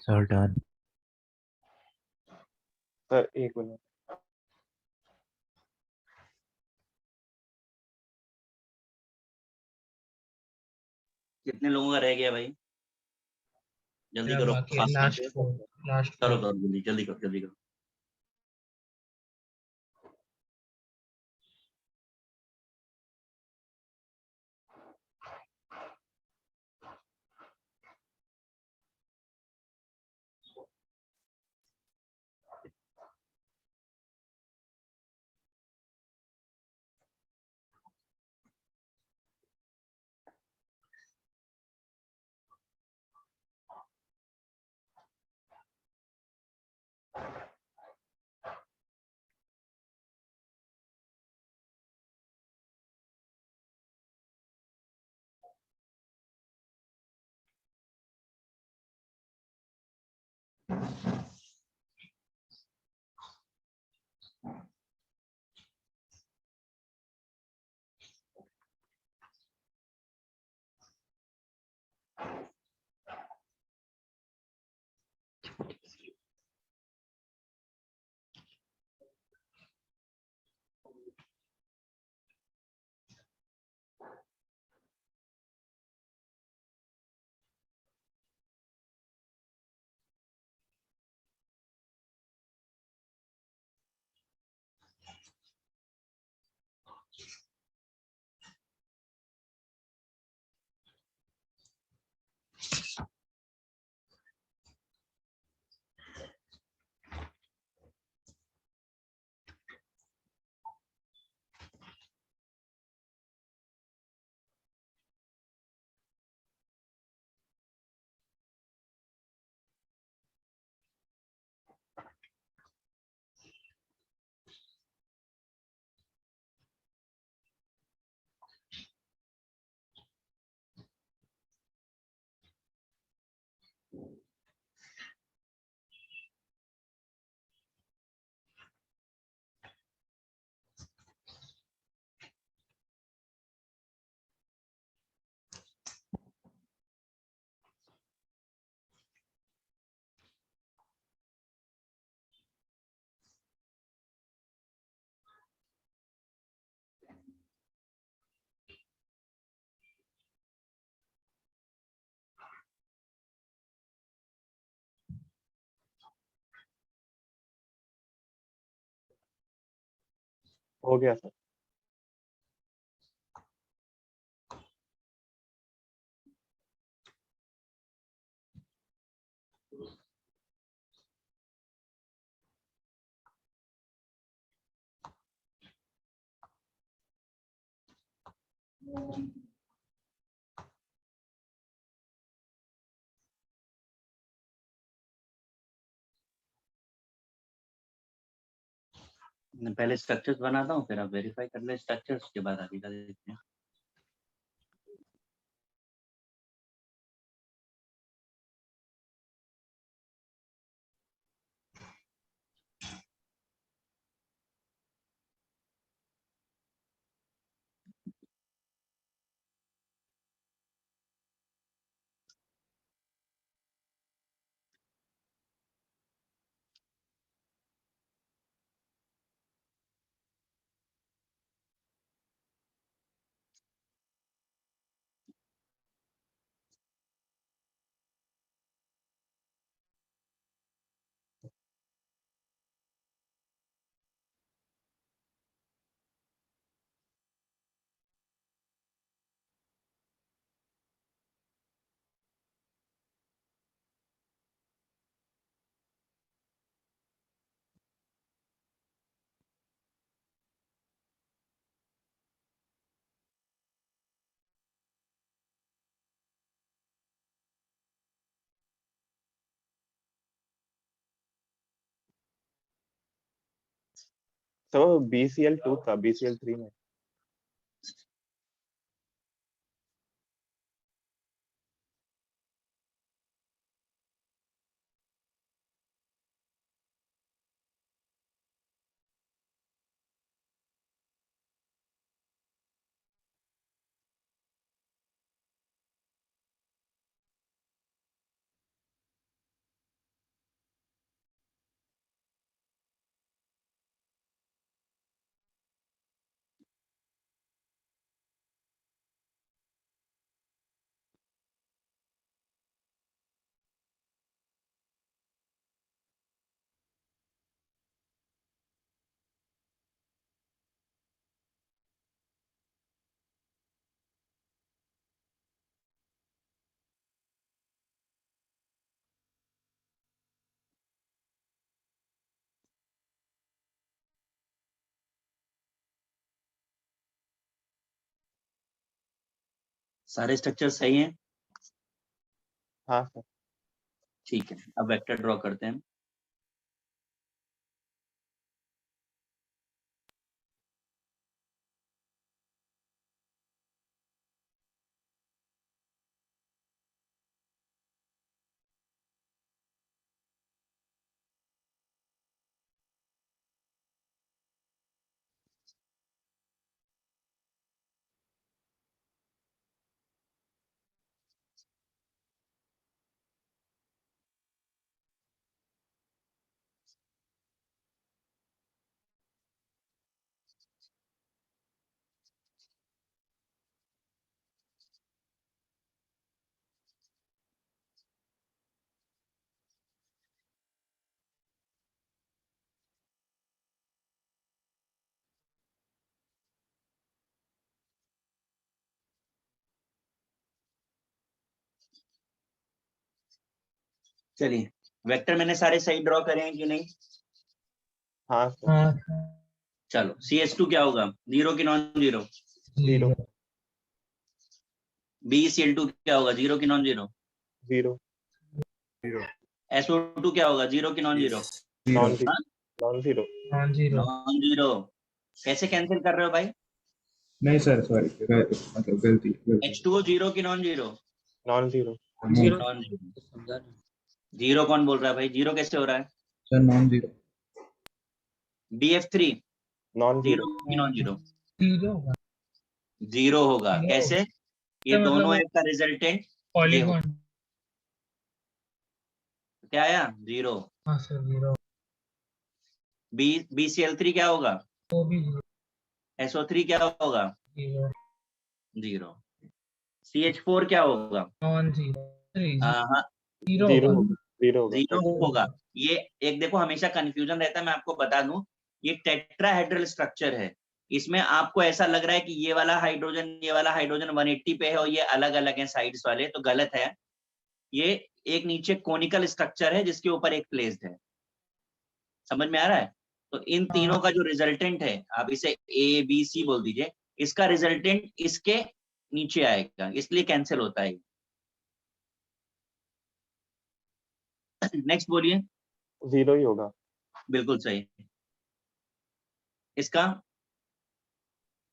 Sir, done. Sir एक मिनट। कितने लोगों का रह गया भाई? जल्दी मेरा करो, बाकी फास्ट लास्ट करो, फोर लास्ट करो जल्दी, जल्दी करो, जल्दी करो। हो गया सर। मैं पहले स्ट्रक्चर्स बनाता हूँ, फिर आप वेरीफाई कर ले स्ट्रक्चर्स, के बाद आगे का देखते हैं। तो BCl2 था, BCl3 में। सारे स्ट्रक्चर सही हैं? हाँ सर। ठीक है, अब वेक्टर ड्रॉ करते हैं। चलिए, वेक्टर मैंने सारे सही ड्रॉ करे हैं कि नहीं? हाँ सर। हाँ चलो, CH2 क्या होगा, 0 की नॉन जीरो? जीरो। BeCl2 क्या होगा, 0 की नॉन जीरो? जीरो। SO2 क्या होगा, 0 की non zero? Non zero. Zero. Non zero. Non zero. Non zero. कैसे कैंसिल कर रहे हो भाई? नहीं सर, सॉरी, मतलब गलती गलती। H2O 0 की non zero? Non zero. Zero non zero. समझा नहीं। जीरो कौन बोल रहा है भाई, जीरो कैसे हो रहा है? Sir non zero. BF3 non 0 zero. की नॉन जीरो? जीरो होगा। जीरो होगा। जीरो कैसे? ये मतलब दोनों वो एक का रिजल्टेंट ये हो, पॉलीगॉन। क्या आया, जीरो। हाँ सर जीरो। BCl3 क्या होगा, वो भी जीरो। SO3 क्या होगा, जीरो। जीरो। CH4 क्या होगा? Non zero. हाँ, जीरो जीरो होगा। होगा। जीरो होगा। जीरो होगा। ये एक देखो, हमेशा कंफ्यूजन रहता है, मैं आपको बता दूं, ये टेट्राहेड्रल स्ट्रक्चर है, इसमें आपको ऐसा लग रहा है कि ये वाला हाइड्रोजन 180 पे है और ये अलग अलग है साइड्स वाले, तो गलत है। ये एक नीचे कोनिकल स्ट्रक्चर है जिसके ऊपर एक प्लेस्ड है। समझ में आ रहा है? तो इन तीनों का जो रिजल्टेंट है, आप इसे ए बी सी बोल दीजिए, इसका रिजल्टेंट इसके नीचे आएगा, इसलिए कैंसिल होता है। नेक्स्ट बोलिए। 0 ही होगा। बिल्कुल सही। इसका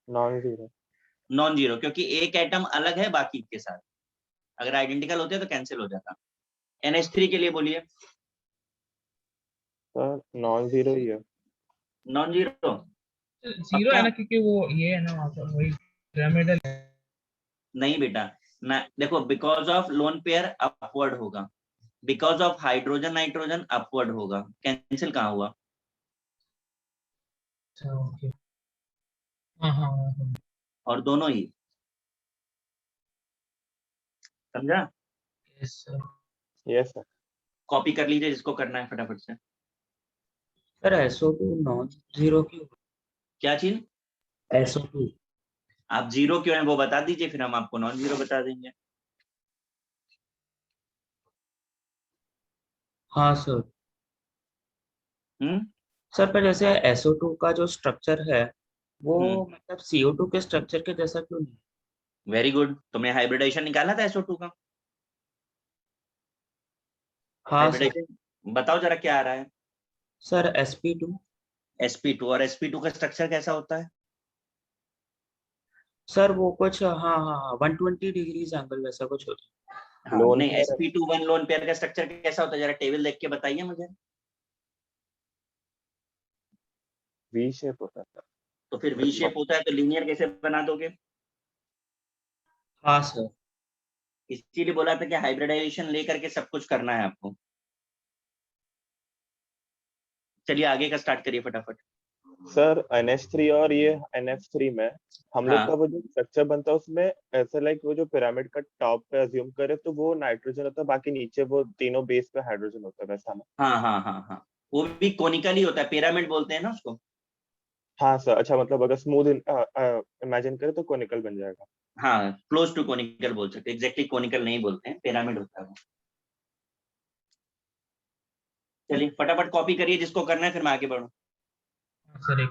नॉन जीरो। नॉन जीरो, क्योंकि एक एटम अलग है बाकी के साथ। अगर आइडेंटिकल होते तो कैंसिल हो जाता। NH3 के लिए बोलिए। सर नॉन जीरो ही है। नॉन जीरो जीरो है ना, क्योंकि वो ये है ना वहाँ पर वही पिरामिडल है। नहीं बेटा, ना देखो, because of lone pair upward होगा, because of hydrogen nitrogen upward होगा, कैंसिल कहाँ हुआ? अच्छा ओके। हाँ हाँ हाँ। और दोनों ही, समझा? Yes sir. Yes sir. Copy कर लीजिए जिसको करना है फटाफट से। सर SO2 नॉन जीरो क्यों? क्या चीज? SO2। आप जीरो क्यों है वो बता दीजिए, फिर हम आपको नॉन जीरो बता देंगे। हाँ सर। हम्म सर पर जैसे SO2 का जो स्ट्रक्चर है वो हम्म मतलब CO2 के स्ट्रक्चर के जैसा क्यों नहीं? Very good. तुमने हाइब्रिडाइजेशन निकाला था SO2 का? हाँ सर। हाइब्रिडाइजेशन बताओ जरा क्या आ रहा है? Sir sp2। sp2, और sp2 का स्ट्रक्चर कैसा होता है? सर वो कुछ हाँ हाँ हाँ 120 डिग्रीज एंगल वैसा कुछ होता हाँ लोन नहीं, pair sp2 one lone pair का स्ट्रक्चर कैसा होता है, जरा टेबल देख के बताइए मुझे। वी शेप होता है। तो फिर वी शेप होता है तो लीनियर कैसे बना दोगे? है। हाँ सर। इसीलिए बोला था कि हाइब्रिडाइजेशन लेकर के सब कुछ करना है आपको। चलिए आगे का स्टार्ट करिए फटाफट। सर NH3 और ये NF3 में हम लोग का हाँ वो जो स्ट्रक्चर बनता है उसमें ऐसा लाइक वो जो पिरामिड का टॉप पे अज्यूम करे तो वो नाइट्रोजन होता है, बाकी नीचे वो तीनों बेस पे हाइड्रोजन होता है, वैसा ना? हाँ हाँ हाँ हाँ, वो भी कोनिकल ही होता है, पिरामिड बोलते हैं ना उसको। हाँ सर। अच्छा मतलब अगर स्मूथ इमेजिन करे तो कोनिकल बन जाएगा। हाँ, क्लोज टू कोनिकल बोल सकते हैं, एग्जैक्टली कोनिकल नहीं बोलते हैं, पिरामिड होता है वो। चलिए फटाफट कॉपी करिए जिसको करना है, फिर मैं आगे बढ़ूँ। सर एक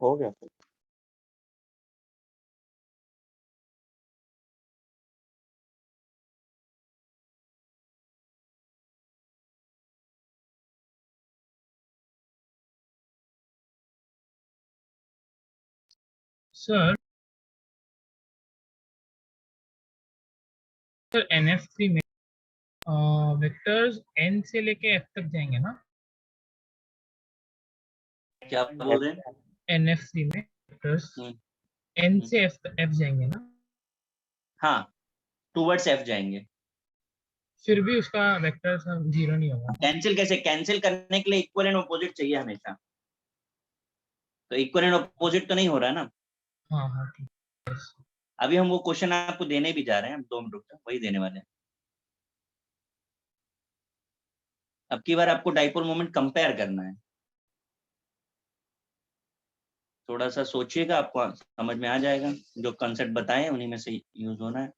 हो गया सर। सर सर NF3 में वेक्टर्स n से लेके f तक जाएंगे ना? क्या बोल रहे हैं? NF3 में वेक्टर्स हम्म, n हम्म, से f जाएंगे ना? हाँ, टूवर्ड्स एफ जाएंगे। फिर भी उसका वेक्टर सब जीरो नहीं होगा। कैंसिल कैसे? कैंसिल करने के लिए इक्वल एंड अपोजिट चाहिए हमेशा, तो इक्वल एंड अपोजिट तो नहीं हो रहा है ना। हाँ हाँ ठीक है। अभी हम वो क्वेश्चन आपको देने भी जा रहे हैं, 2 मिनट रुक जाओ, वही देने वाले हैं। अब की बार आपको डाइपोल मोमेंट कंपेयर करना है। थोड़ा सा सोचिएगा, आपको समझ में आ जाएगा। जो कंसेप्ट बताए उन्हीं में से यूज होना है।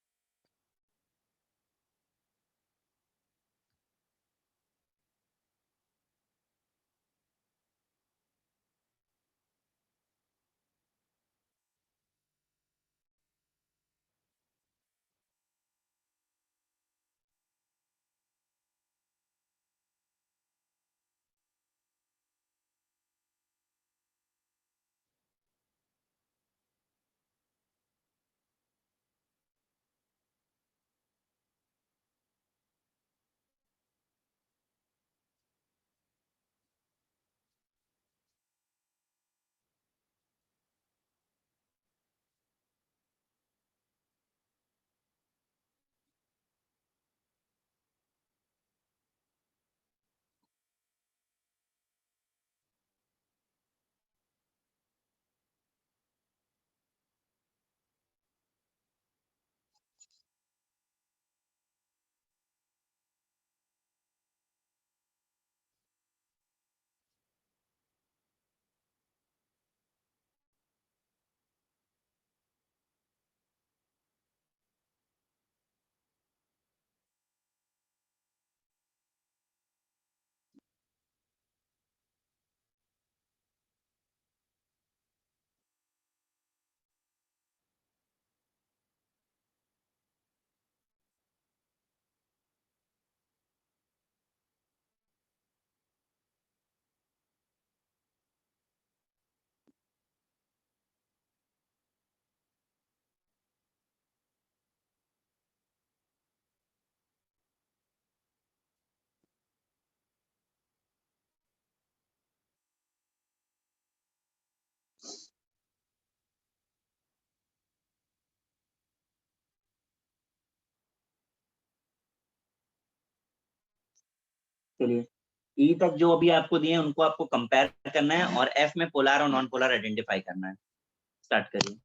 चलिए ई तक जो अभी आपको दिए हैं उनको आपको कंपेयर करना है और एफ में पोलर और नॉन पोलर आइडेंटिफाई करना है। स्टार्ट करिए।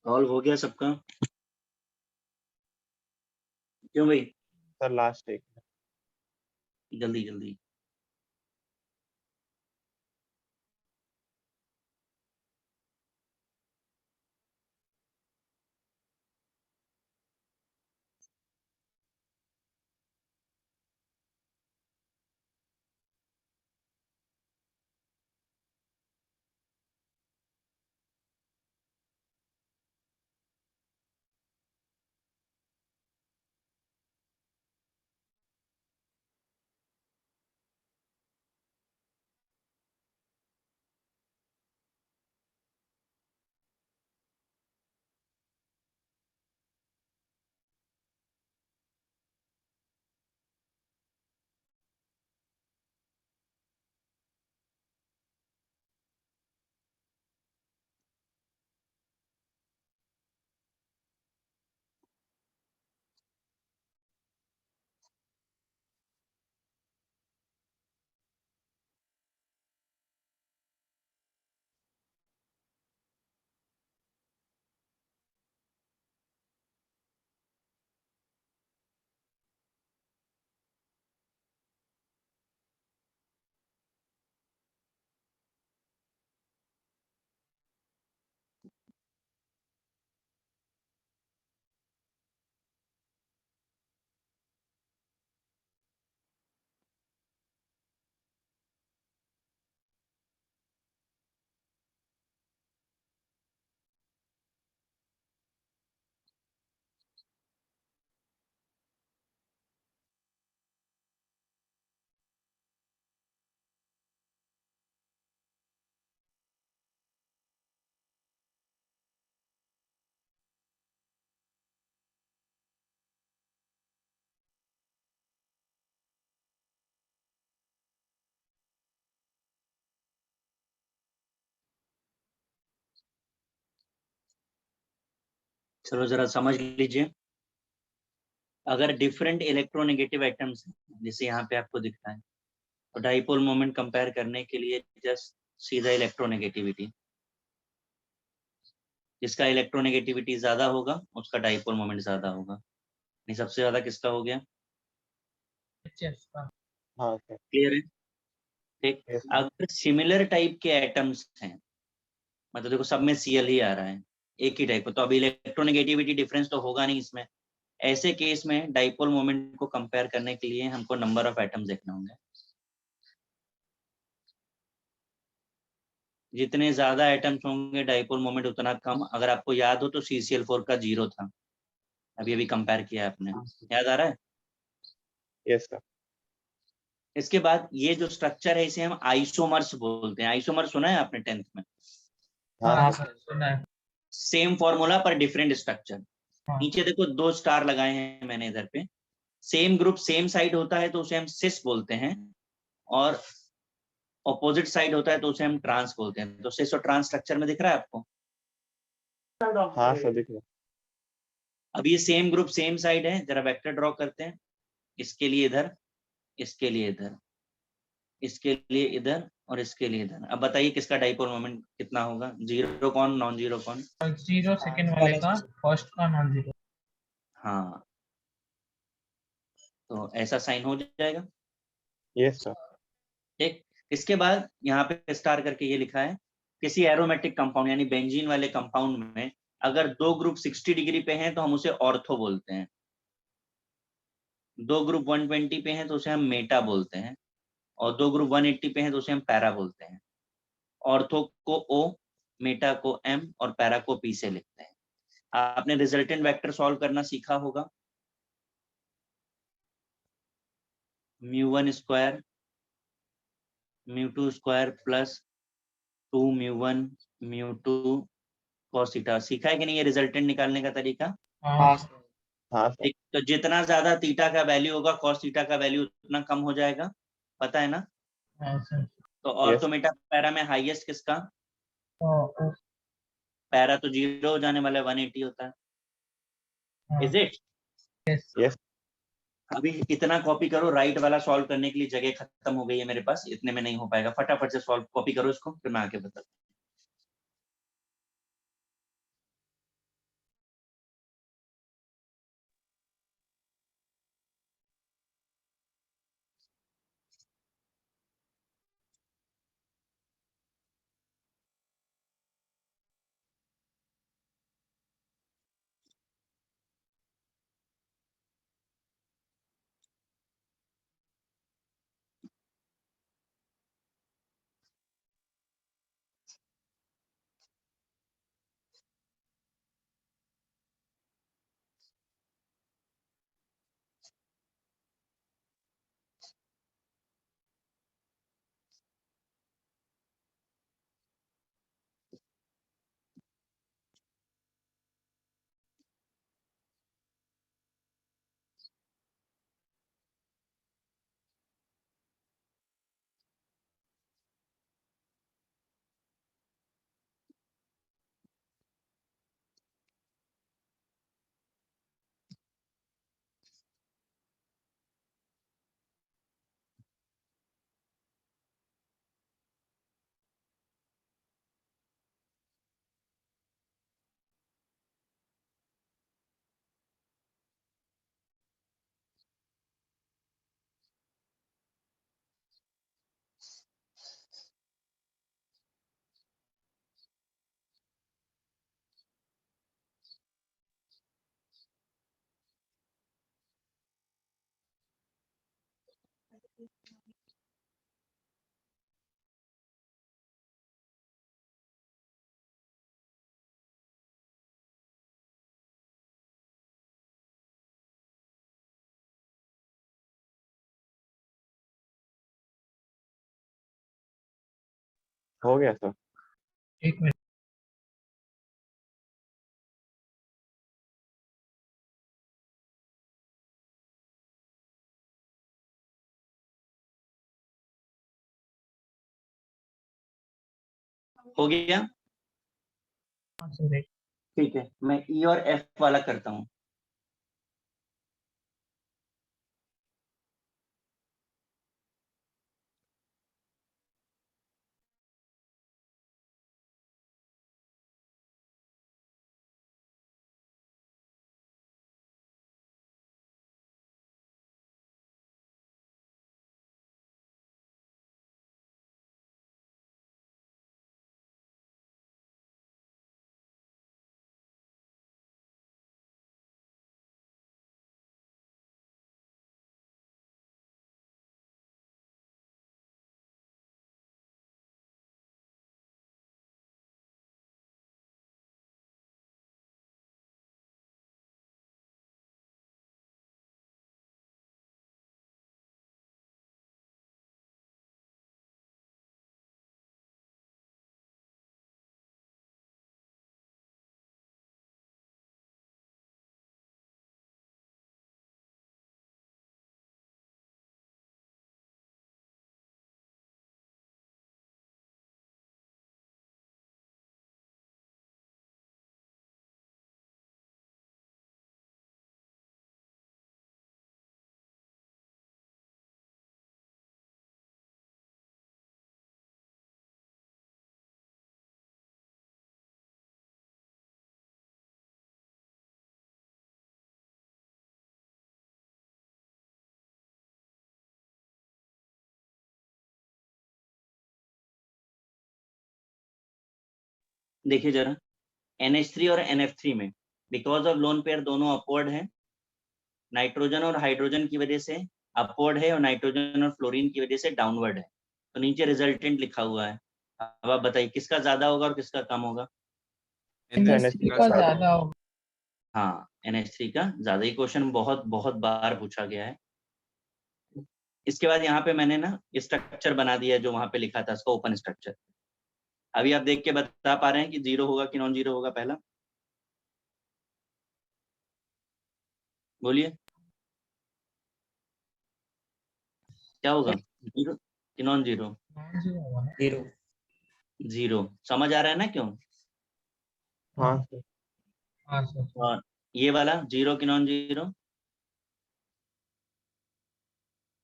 सॉल्व हो गया सबका? क्यों भाई? सर लास्ट एक जल्दी जल्दी। चलो जरा समझ लीजिए। अगर डिफरेंट इलेक्ट्रोनेगेटिव एटम्स जैसे यहाँ पे आपको दिख रहा है, तो डाइपोल मोमेंट कंपेयर करने के लिए जस्ट सीधा इलेक्ट्रोनेगेटिविटी, जिसका इलेक्ट्रोनेगेटिविटी ज्यादा होगा उसका डाइपोल मोमेंट ज्यादा होगा। नहीं, सबसे ज्यादा किसका हो गया? HF का। हाँ सर क्लियर है? ठीक। यस अगर सिमिलर टाइप के एटम्स हैं, मतलब देखो सब में Cl ही आ रहा है एक ही टाइप का, तो अभी इलेक्ट्रोनेगेटिविटी डिफरेंस तो होगा नहीं इसमें। ऐसे केस में डाइपोल मोमेंट को कंपेयर करने के लिए हमको नंबर ऑफ एटम्स देखने होंगे। जितने ज्यादा एटम्स होंगे डाइपोल मोमेंट उतना कम। अगर आपको याद हो तो CCl4 का 0 था, अभी अभी कंपेयर किया आपने, याद आ रहा है? यस सर इसके बाद ये जो स्ट्रक्चर है इसे हम आइसोमर्स बोलते हैं। आइसोमर सुना है आपने 10th में? हाँ हाँ सर सर सुना है। सेम फॉर्मूला पर डिफरेंट स्ट्रक्चर। हाँ। नीचे देखो 2 स्टार लगाए हैं मैंने इधर पे। सेम ग्रुप सेम साइड होता है तो उसे हम सिस बोलते हैं, और ऑपोजिट साइड होता है तो उसे हम ट्रांस बोलते हैं। तो सिस और ट्रांस स्ट्रक्चर में दिख रहा है आपको? हाँ सर दिख रहा अब ये सेम ग्रुप सेम साइड है, जरा वेक्टर ड्रॉ करते हैं। इसके लिए इधर, इसके लिए इधर, इसके लिए इधर और इसके लिए इधर। अब बताइए किसका डाइपोल मोमेंट कितना होगा? जीरो कौन, नॉन जीरो कौन? 0 सेकंड वाले का, फर्स्ट का नॉन जीरो। हाँ, तो ऐसा साइन हो जाएगा। यस सर ठीक। इसके बाद यहाँ पे स्टार करके ये लिखा है, किसी एरोमेटिक कंपाउंड यानी बेंजीन वाले कंपाउंड में अगर 2 ग्रुप 60 डिग्री पे हैं तो हम उसे ऑर्थो बोलते हैं। 2 ग्रुप 120 पे हैं तो उसे हम मेटा बोलते हैं, और 2 ग्रुप 180 पे हैं तो उसे हम पैरा बोलते हैं। ऑर्थो को O, मेटा को M और पैरा को P से लिखते हैं। आपने रिजल्टेंट वेक्टर सॉल्व करना सीखा होगा। μ1 square μ2 square plus 2 μ1 μ2 cos theta सीखा है कि नहीं? ये रिजल्टेंट निकालने का तरीका। हाँ हाँ सर ठीक, तो जितना ज्यादा थीटा का वैल्यू होगा cos थीटा का वैल्यू उतना कम हो जाएगा, पता है ना? हाँ सर। तो यस ऑर्थो मेटा पैरा में हाईएस्ट किसका? हाँ, पैरा तो 0 हो जाने वाला है, 180 होता है। Is it? यस। यस अभी इतना कॉपी करो, राइट वाला सॉल्व करने के लिए जगह खत्म हो गई है मेरे पास, इतने में नहीं हो पाएगा। फटाफट से सॉल्व कॉपी करो इसको, फिर मैं आके बताता हूँ। हो गया सर। एक मिनट। हो गया? हाँ सर, एक ठीक है, मैं ई और एफ वाला करता हूँ। देखिए जरा, NH3 और NF3 में बिकॉज ऑफ लोन पेयर दोनों अपवर्ड है, नाइट्रोजन और हाइड्रोजन की वजह से अपवर्ड है और नाइट्रोजन और फ्लोरीन की वजह से डाउनवर्ड है। तो नीचे रिजल्टेंट लिखा हुआ है, अब आप बताइए किसका ज्यादा होगा और किसका कम होगा? NH3 का ज्यादा होगा। हाँ, NH3 का ज्यादा। ही क्वेश्चन बहुत बहुत बार पूछा गया है। इसके बाद यहाँ पे मैंने ना स्ट्रक्चर बना दिया जो वहां पे लिखा था, इसका ओपन स्ट्रक्चर। अभी आप देख के बता पा रहे हैं कि जीरो होगा कि नॉन जीरो होगा? पहला बोलिए, क्या होगा, जीरो कि नॉन जीरो? जीरो होगा ना? जीरो। जीरो। समझ आ रहा है ना क्यों? हाँ सर। हाँ सर। और ये वाला जीरो कि non zero?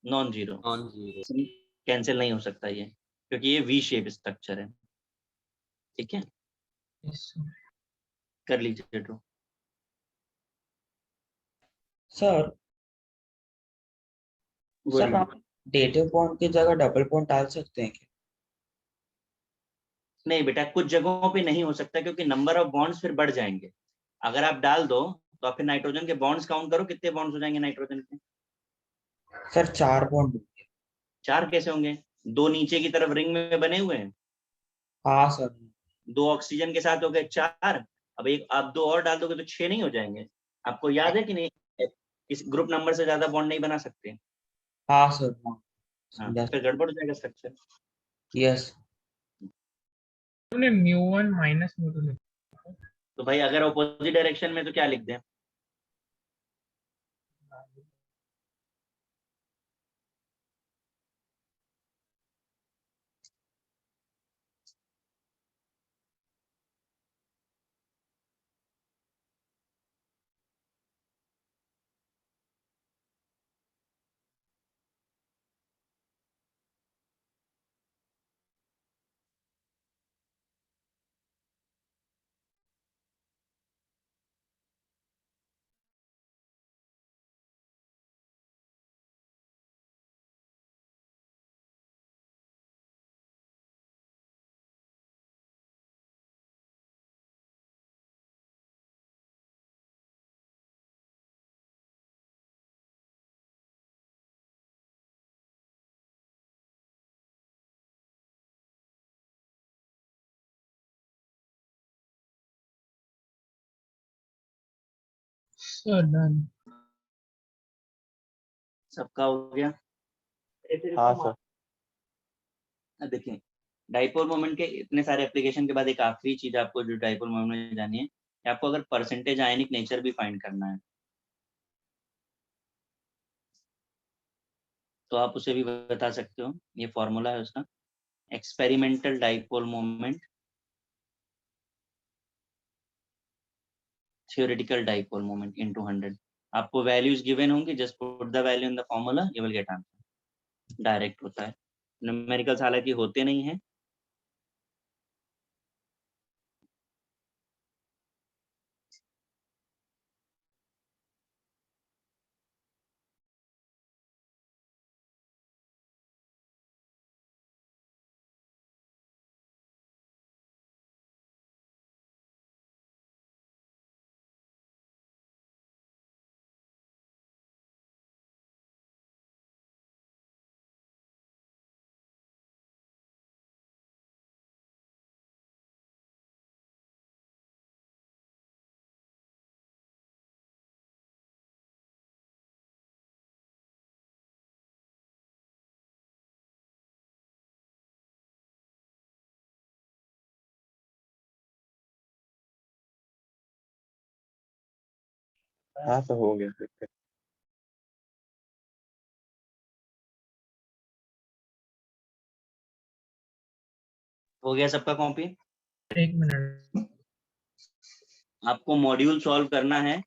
Non zero. Non zero. Cancel नहीं हो सकता ये, क्योंकि ये वी शेप स्ट्रक्चर है। ठीक है, Yes, sir. कर लीजिए ड्रॉ। सर सर बोलिए। आप डेटिव बॉन्ड की जगह डबल बॉन्ड डाल सकते हैं क्या? नहीं बेटा, कुछ जगहों पे नहीं हो सकता क्योंकि नंबर ऑफ बॉन्ड्स फिर बढ़ जाएंगे। अगर आप डाल दो तो आप फिर नाइट्रोजन के बॉन्ड्स काउंट करो, कितने बॉन्ड्स हो जाएंगे नाइट्रोजन के? सर 4 बॉन्ड होंगे। 4 कैसे होंगे? 2 नीचे की तरफ रिंग में बने हुए हैं, हाँ सर। 2 ऑक्सीजन के साथ हो गए 4। अब एक आप 2 और डाल दोगे तो 6 नहीं हो जाएंगे? आपको याद है कि नहीं, इस ग्रुप नंबर से ज्यादा बॉन्ड नहीं बना सकते। हाँ सर। हाँ हाँ, समझा। फिर गड़बड़ हो जाएगा स्ट्रक्चर। यस। हमने μ1 माइनस μ2 लिखा। तो भाई अगर अपोजिट डायरेक्शन में तो क्या लिख दें? Sir done. सबका हो गया? हाँ सर। अब देखिए, डाइपोल मोमेंट के इतने सारे एप्लीकेशन के बाद एक आखिरी चीज आपको जो डाइपोल मोमेंट में जानी है कि आपको अगर परसेंटेज आयनिक नेचर भी फाइंड करना है तो आप उसे भी बता सकते हो। ये फॉर्मूला है उसका, experimental dipole moment theoretical dipole moment into 100. आपको वैल्यूज गिवन होंगी, just put the value in the formula, you will get answer. Direct होता है, न्यूमेरिकल्स हालांकि होते नहीं हैं। हाँ सर हो गया फिर। हो गया सबका कॉपी? 1 मिनट। आपको मॉड्यूल सॉल्व करना है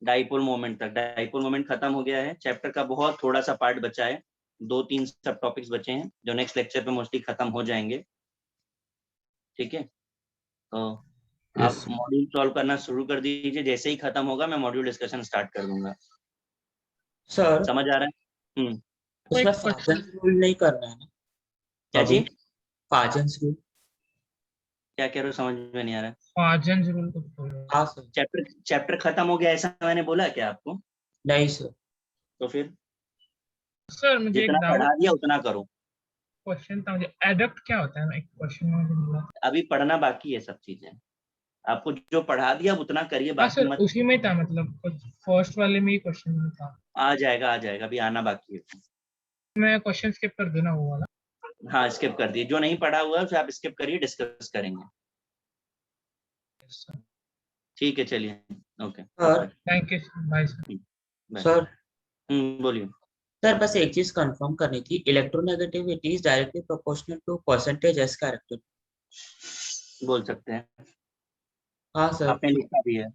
डाइपोल मोमेंट तक। डाइपोल मोमेंट खत्म हो गया है, चैप्टर का बहुत थोड़ा सा पार्ट बचा है, 2-3 सब टॉपिक्स बचे हैं जो नेक्स्ट लेक्चर पे मोस्टली खत्म हो जाएंगे। ठीक है, तो Yes, आप मॉड्यूल सॉल्व करना शुरू कर दीजिए। जैसे ही खत्म होगा मैं मॉड्यूल डिस्कशन स्टार्ट कर दूंगा। सर समझ आ रहा है? कोई उसमें क्वेश्चन? फाजन्स रूल नहीं करना है ना क्या अभी? जी? फाजन्स रूल? क्या कह रहे हो, समझ में नहीं आ रहा है। फाजन रूल को बोलो। हाँ सर। चैप्टर खत्म हो गया ऐसा मैंने बोला क्या आपको? नहीं सर। तो फिर सर मुझे एक जितना डाउट, पढ़ा दिया उतना करो। क्वेश्चन था मुझे, एडप्ट क्या होता है? एक क्वेश्चन मुझे मिला। अभी पढ़ना बाकी है सब चीजें। आपको जो पढ़ा दिया उतना करिए, हाँ बाकी सर मत। उसी में था, मतलब फर्स्ट वाले में ही क्वेश्चन में था। आ जाएगा अभी आना बाकी है। मैं क्वेश्चन स्किप कर दूं ना वो वाला? हाँ स्किप कर दिए, जो नहीं पढ़ा हुआ है उसे आप स्किप करिए, डिस्कस करेंगे। ठीक है चलिए, okay sir thank you bye sir. Bye. Sir बोलिए। सर बस एक चीज कंफर्म करनी थी, electronegativity is directly proportional to percentage s character. बोल सकते हैं, हाँ सर। आपने लिखा भी है।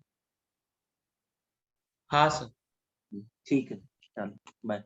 हाँ सर। ठीक है, चलो बाय।